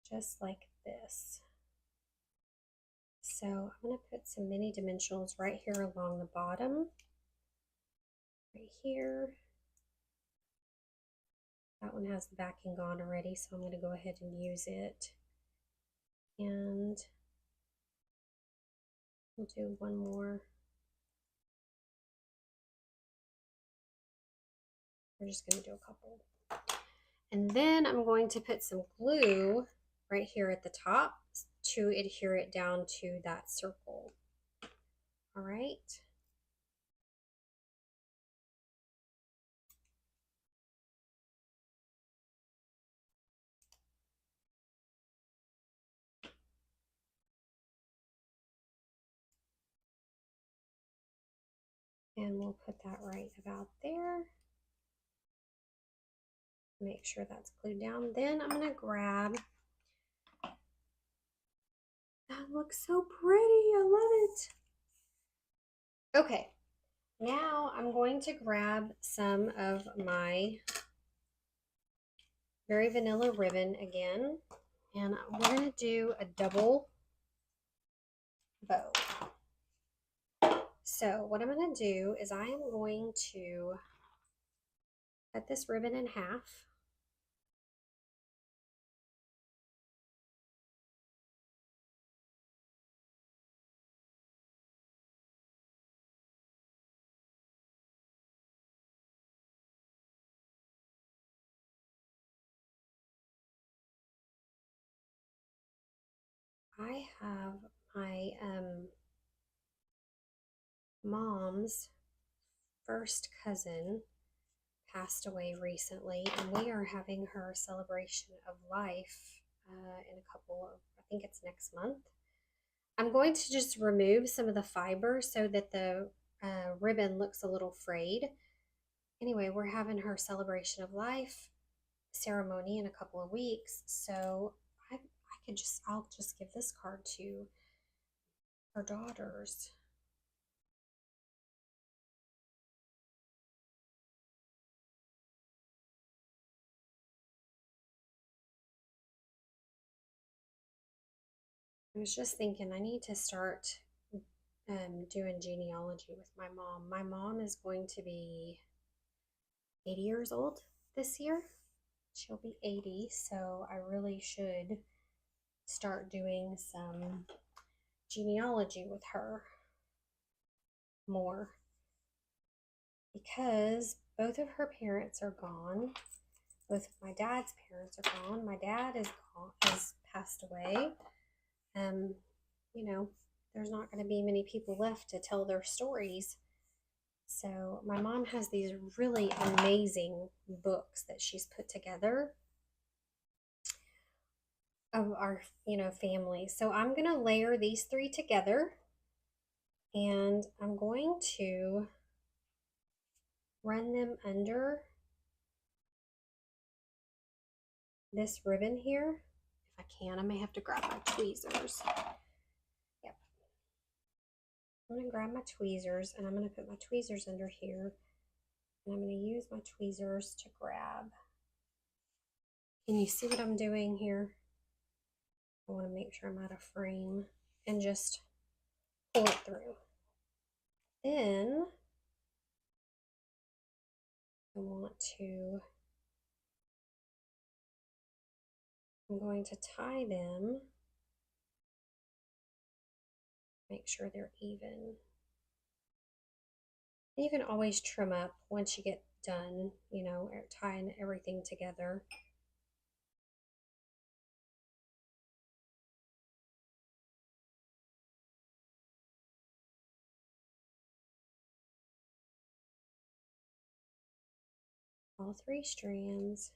just like this. So I'm going to put some mini dimensionals right here along the bottom, right here. That one has the backing on already, so I'm going to go ahead and use it. And we'll do one more. We're just going to do a couple. And then I'm going to put some glue right here at the top to adhere it down to that circle. All right. And we'll put that right about there. Make sure that's glued down. Then I'm going to grab, that looks so pretty, I love it. Okay, now I'm going to grab some of my Very Vanilla ribbon again, and we're going to do a double bow. So what I'm going to do is I am going to cut this ribbon in half. I have my mom's first cousin passed away recently, and we are having her celebration of life in a couple of, I think it's next month. I'm going to just remove some of the fiber so that the ribbon looks a little frayed. Anyway, we're having her celebration of life ceremony in a couple of weeks, so I'll just give this card to her daughters. I was just thinking I need to start doing genealogy with my mom. My mom is going to be 80 years old this year. She'll be 80, so I really should start doing some genealogy with her more, because both of her parents are gone. Both of my dad's parents are gone. My dad has passed away. You know, there's not going to be many people left to tell their stories. So my mom has these really amazing books that she's put together of our, family. So I'm going to layer these three together, and I'm going to run them under this ribbon here. If I can, I may have to grab my tweezers. Yep. I'm going to grab my tweezers, and I'm going to put my tweezers under here, and I'm going to use my tweezers to grab. Can you see what I'm doing here? I want to make sure I'm out of frame and just pull it through. Then I'm going to tie them, make sure they're even. And you can always trim up once you get done, tying everything together. all 3 strands.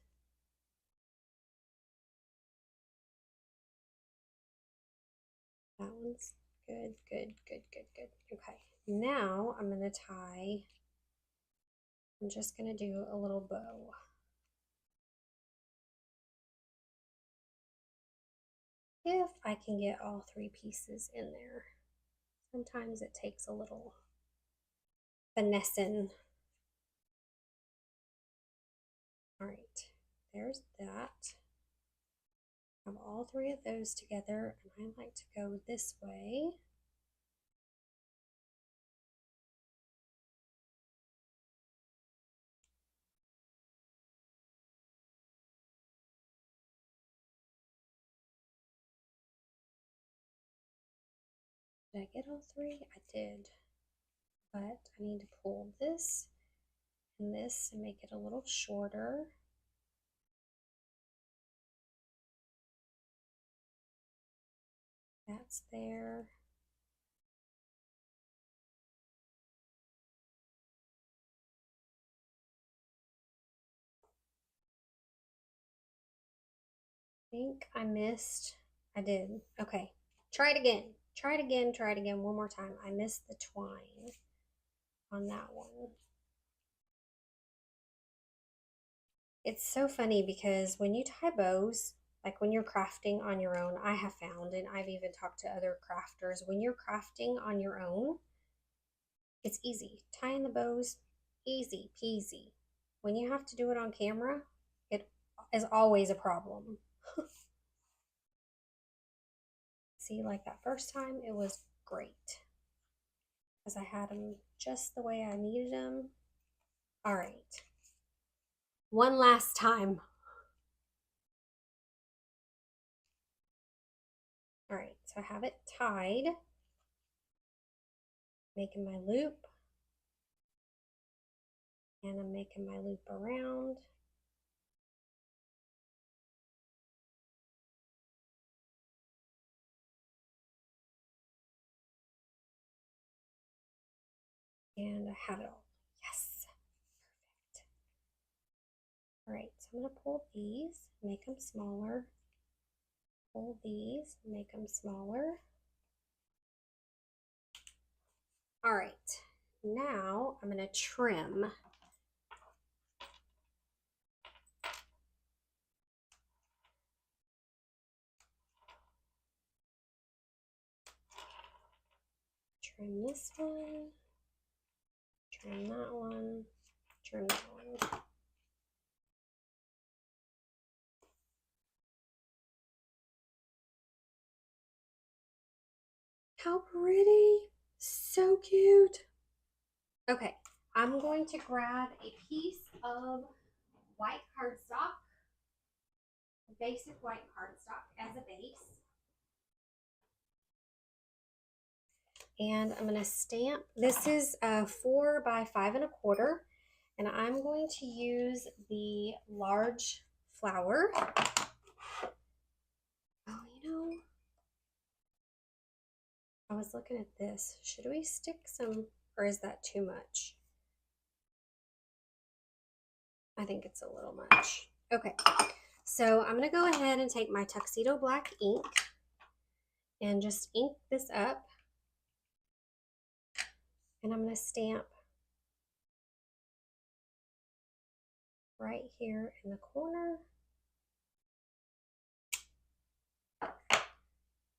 That one's good, good, good, good, good. Okay, now I'm going to tie, I'm just going to do a little bow. If I can get all 3 pieces in there. Sometimes it takes a little finessing. All right, there's that. Have all 3 of those together, and I like to go this way. Did I get all 3? I did. But I need to pull this and this and make it a little shorter. That's there. I think I missed. I did. Okay. Try it again. Try it again. Try it again one more time. I missed the twine on that one. It's so funny because when you tie bows, like when you're crafting on your own, I have found, and I've even talked to other crafters, when you're crafting on your own, it's easy. Tying the bows, easy peasy. When you have to do it on camera, it is always a problem. See, like that first time, it was great because I had them just the way I needed them. All right, one last time. All right, so I have it tied, making my loop, and I'm making my loop around. And I have it all. Yes, perfect. All right, so I'm gonna pull these, make them smaller. Pull these, make them smaller. All right, now I'm gonna trim. Trim this one, trim that one, trim that one. How pretty, so cute. Okay, I'm going to grab a piece of white cardstock, basic white cardstock as a base. And I'm going to stamp. This is 4 by 5 1/4, and I'm going to use the large flower. Oh, you know, I was looking at this. Should we stick some, or is that too much? I think it's a little much. Okay, so I'm going to go ahead and take my Tuxedo Black ink and just ink this up. And I'm going to stamp right here in the corner.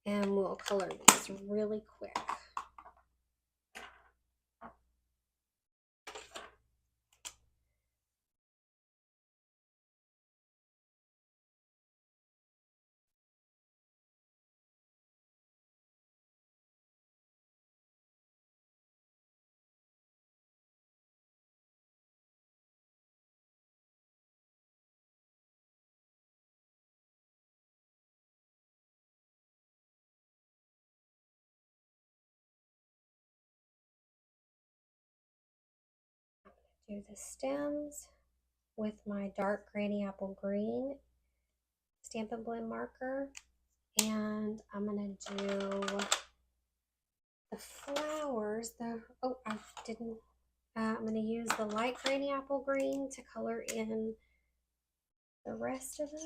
And we'll color these really quick. Do the stems with my dark granny apple green Stampin' Blend marker, and I'm gonna do the flowers. Oh, I didn't. I'm going to use the light granny apple green to color in the rest of them.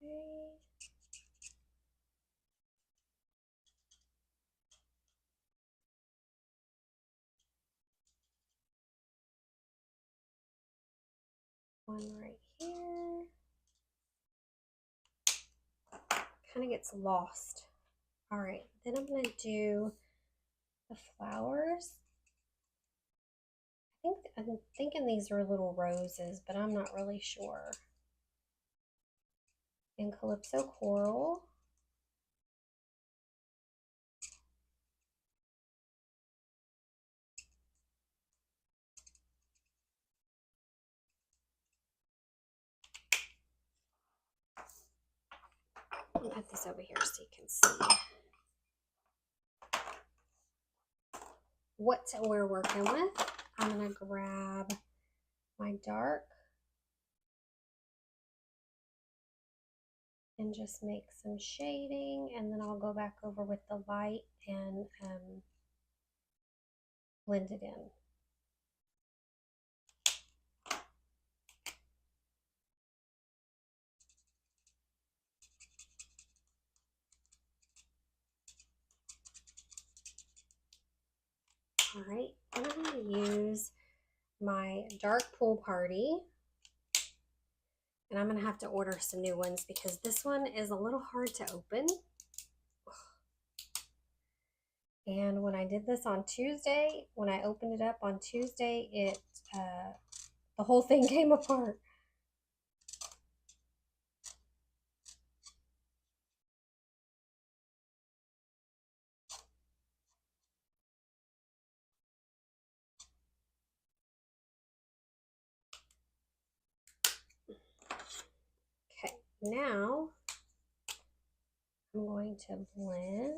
Okay. One right here. Kind of gets lost. All right, then I'm going to do the flowers. I'm thinking these are little roses, but I'm not really sure. And Calypso Coral. I'll put this over here so you can see what we're working with. I'm going to grab my dark and just make some shading, and then I'll go back over with the light and blend it in. All right, and I'm going to use my dark pool party, and I'm going to have to order some new ones because this one is a little hard to open. And when I did this on Tuesday, when I opened it up on Tuesday, the whole thing came apart. Okay, now I'm going to blend.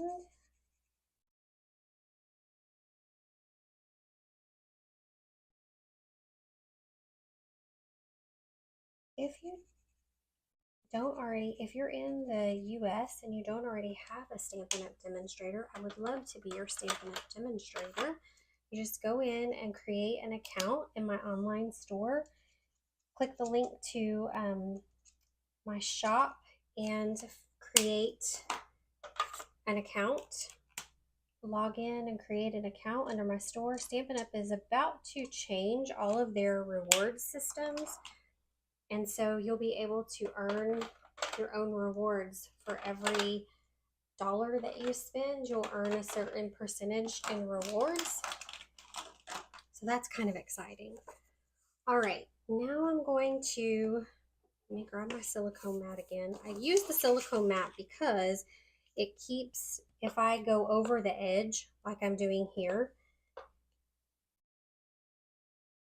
If you're in the US and you don't already have a Stampin' Up! Demonstrator, I would love to be your Stampin' Up! Demonstrator. You just go in and create an account in my online store. Click the link to my shop and create an account. Log in and create an account under my store. Stampin' Up! Is about to change all of their reward systems, and so you'll be able to earn your own rewards. For every dollar that you spend, you'll earn a certain percentage in rewards. So that's kind of exciting. All right, now I'm going to, let me grab my silicone mat again. I use the silicone mat because it keeps, if I go over the edge like I'm doing here,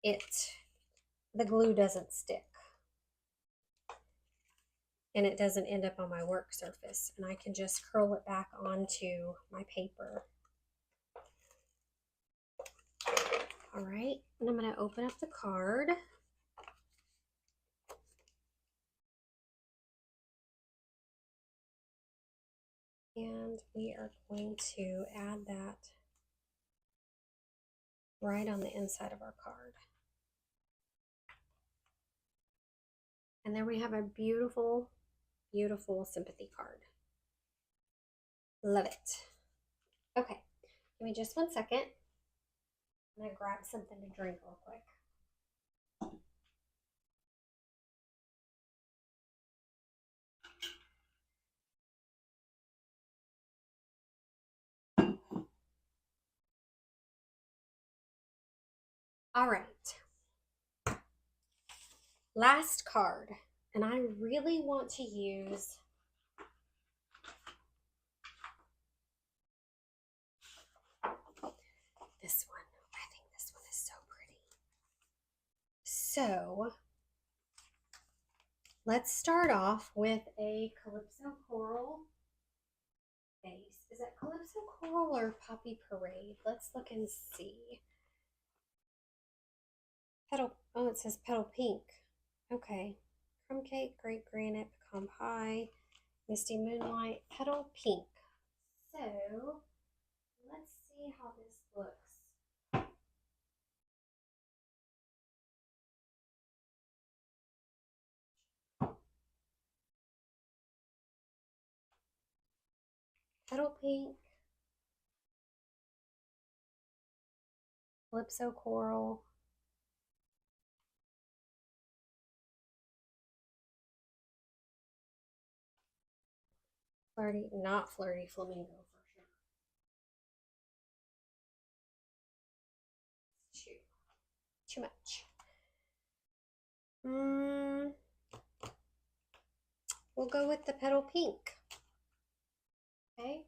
the glue doesn't stick and it doesn't end up on my work surface, and I can just curl it back onto my paper. All right, and I'm going to open up the card. And we are going to add that right on the inside of our card. And then we have a beautiful, beautiful sympathy card. Love it. Okay, give me just 1 second. I'm going to grab something to drink real quick. All right. Last card. And I really want to use this one. I think this one is so pretty. So let's start off with a Calypso Coral base. Is that Calypso Coral or Poppy Parade? Let's look and see. Petal, oh, it says Petal Pink. Okay. Crumb Cake, Great Granite, Pecan Pie, Misty Moonlight, Petal Pink. So let's see how this looks. Petal pink, calypso coral, flirty, not flirty flamingo for sure. Too much. We'll go with the petal pink. Okay.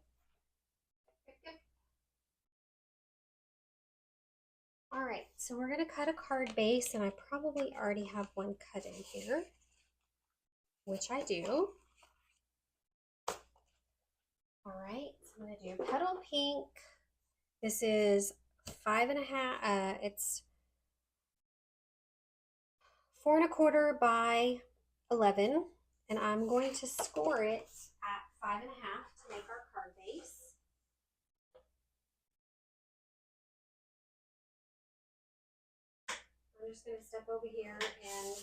All right, so we're gonna cut a card base, and I probably already have one cut in here, which I do. All right, so I'm gonna do petal pink. This is 5.5. It's 4 1/4 by 11, and I'm going to score it at 5.5 to make our card base. I'm just going to step over here and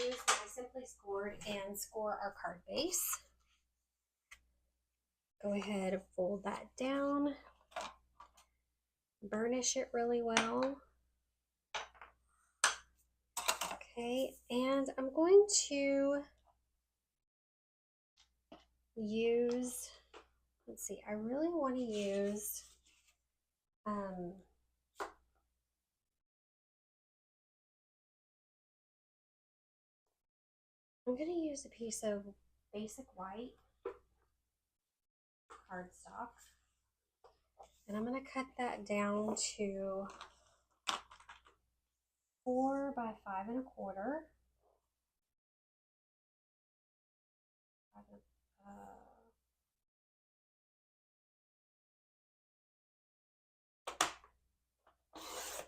use my Simply Scored and score our card base. Go ahead and fold that down. Burnish it really well. Okay, and I'm going to use, let's see, I really want to use I'm going to use a piece of basic white cardstock, and I'm going to cut that down to 4 by 5 1/4.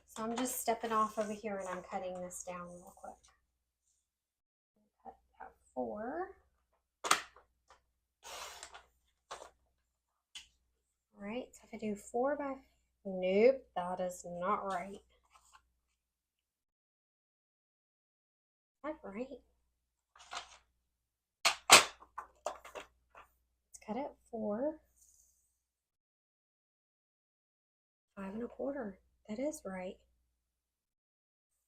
So I'm just stepping off over here and I'm cutting this down real quick. Cut out 4. All right, so if I do 4 by, nope, that is not right. Is that right? Let's cut it 4, 5 1/4. That is right.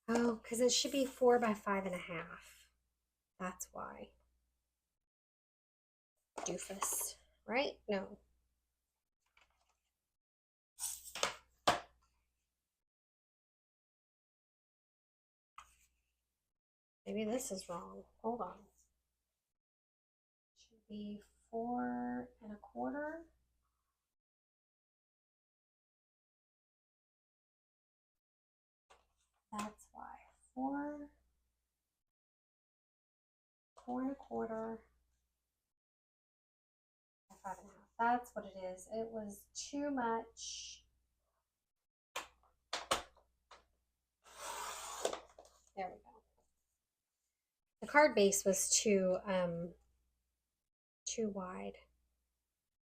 Oh, because it should be 4 by 5 1/2. That's why. Doofus, right? No. Maybe this is wrong. Hold on. It should be 4 1/4. That's why. 4, 4 1/4, 5 1/2. That's what it is. It was too much. There we go. The card base was too wide.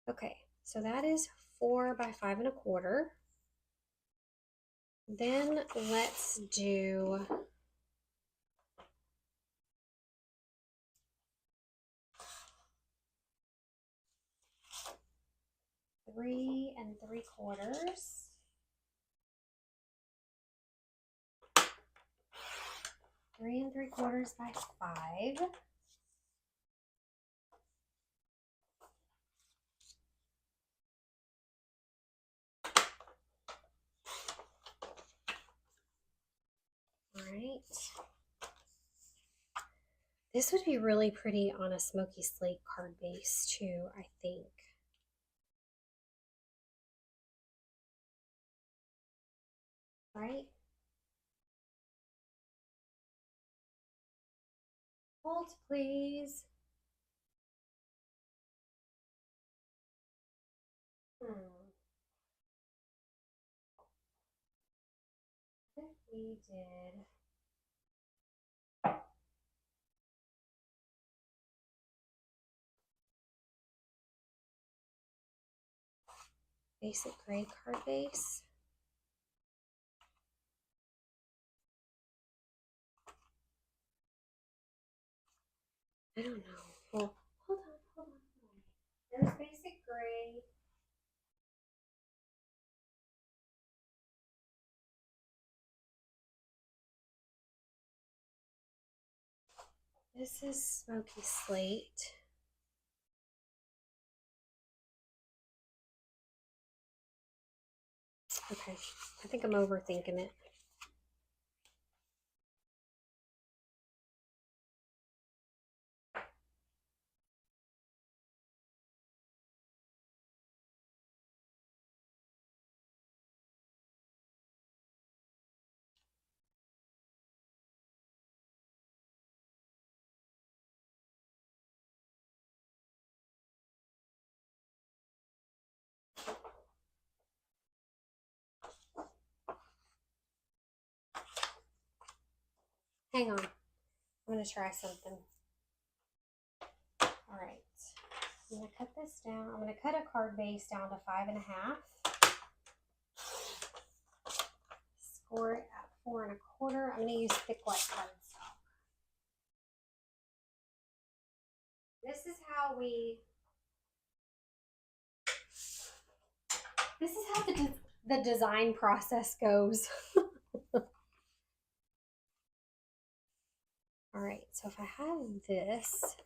Okay, so that is 4 by 5 1/4. Then let's do three and 3/4. 3 3/4 by 5. All right. This would be really pretty on a smoky slate card base too, I think. Right? Hold, please. If we did basic gray card base. I don't know. Well, hold on. There's basic gray. This is smoky slate. Okay, I think I'm overthinking it. Hang on. I'm going to try something. All right. I'm going to cut this down. I'm going to cut a card base down to 5.5. Score it at 4.25. I'm going to use thick white cardstock. This is how the design process goes. All right, so if I have this,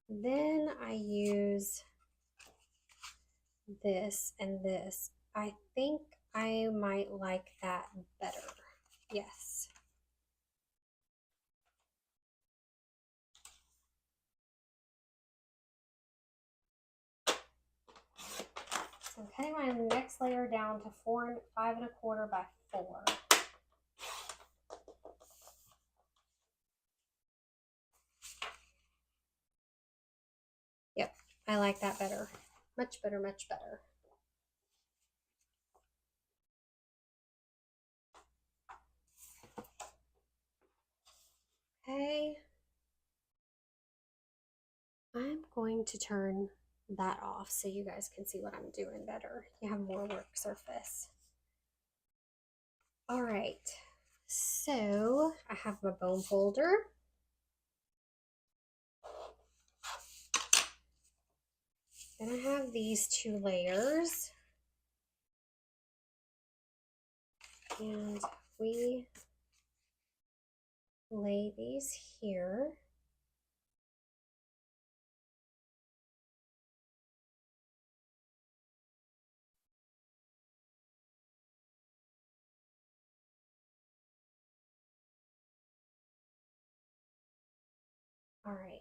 then I use this and this. I think I might like that better. Yes. So I'm cutting my next layer down to 5.25 by 4. Yep, I like that better. Much better, much better. Okay. I'm going to turn that off so you guys can see what I'm doing better. You have more work surface. All right, so I have my bone folder. Then I have these 2 layers. And we lay these here. All right.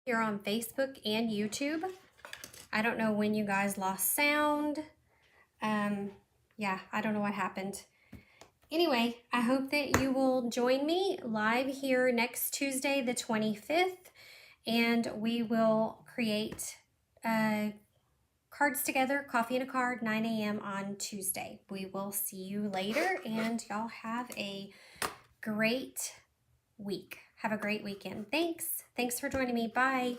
here on Facebook and YouTube. I don't know when you guys lost sound. Yeah, I don't know what happened. Anyway, I hope that you will join me live here next Tuesday, the 25th, and we will create cards together, coffee and a card, 9 a.m. on Tuesday. We will see you later, and y'all have a great week. Have a great weekend. Thanks. Thanks for joining me. Bye.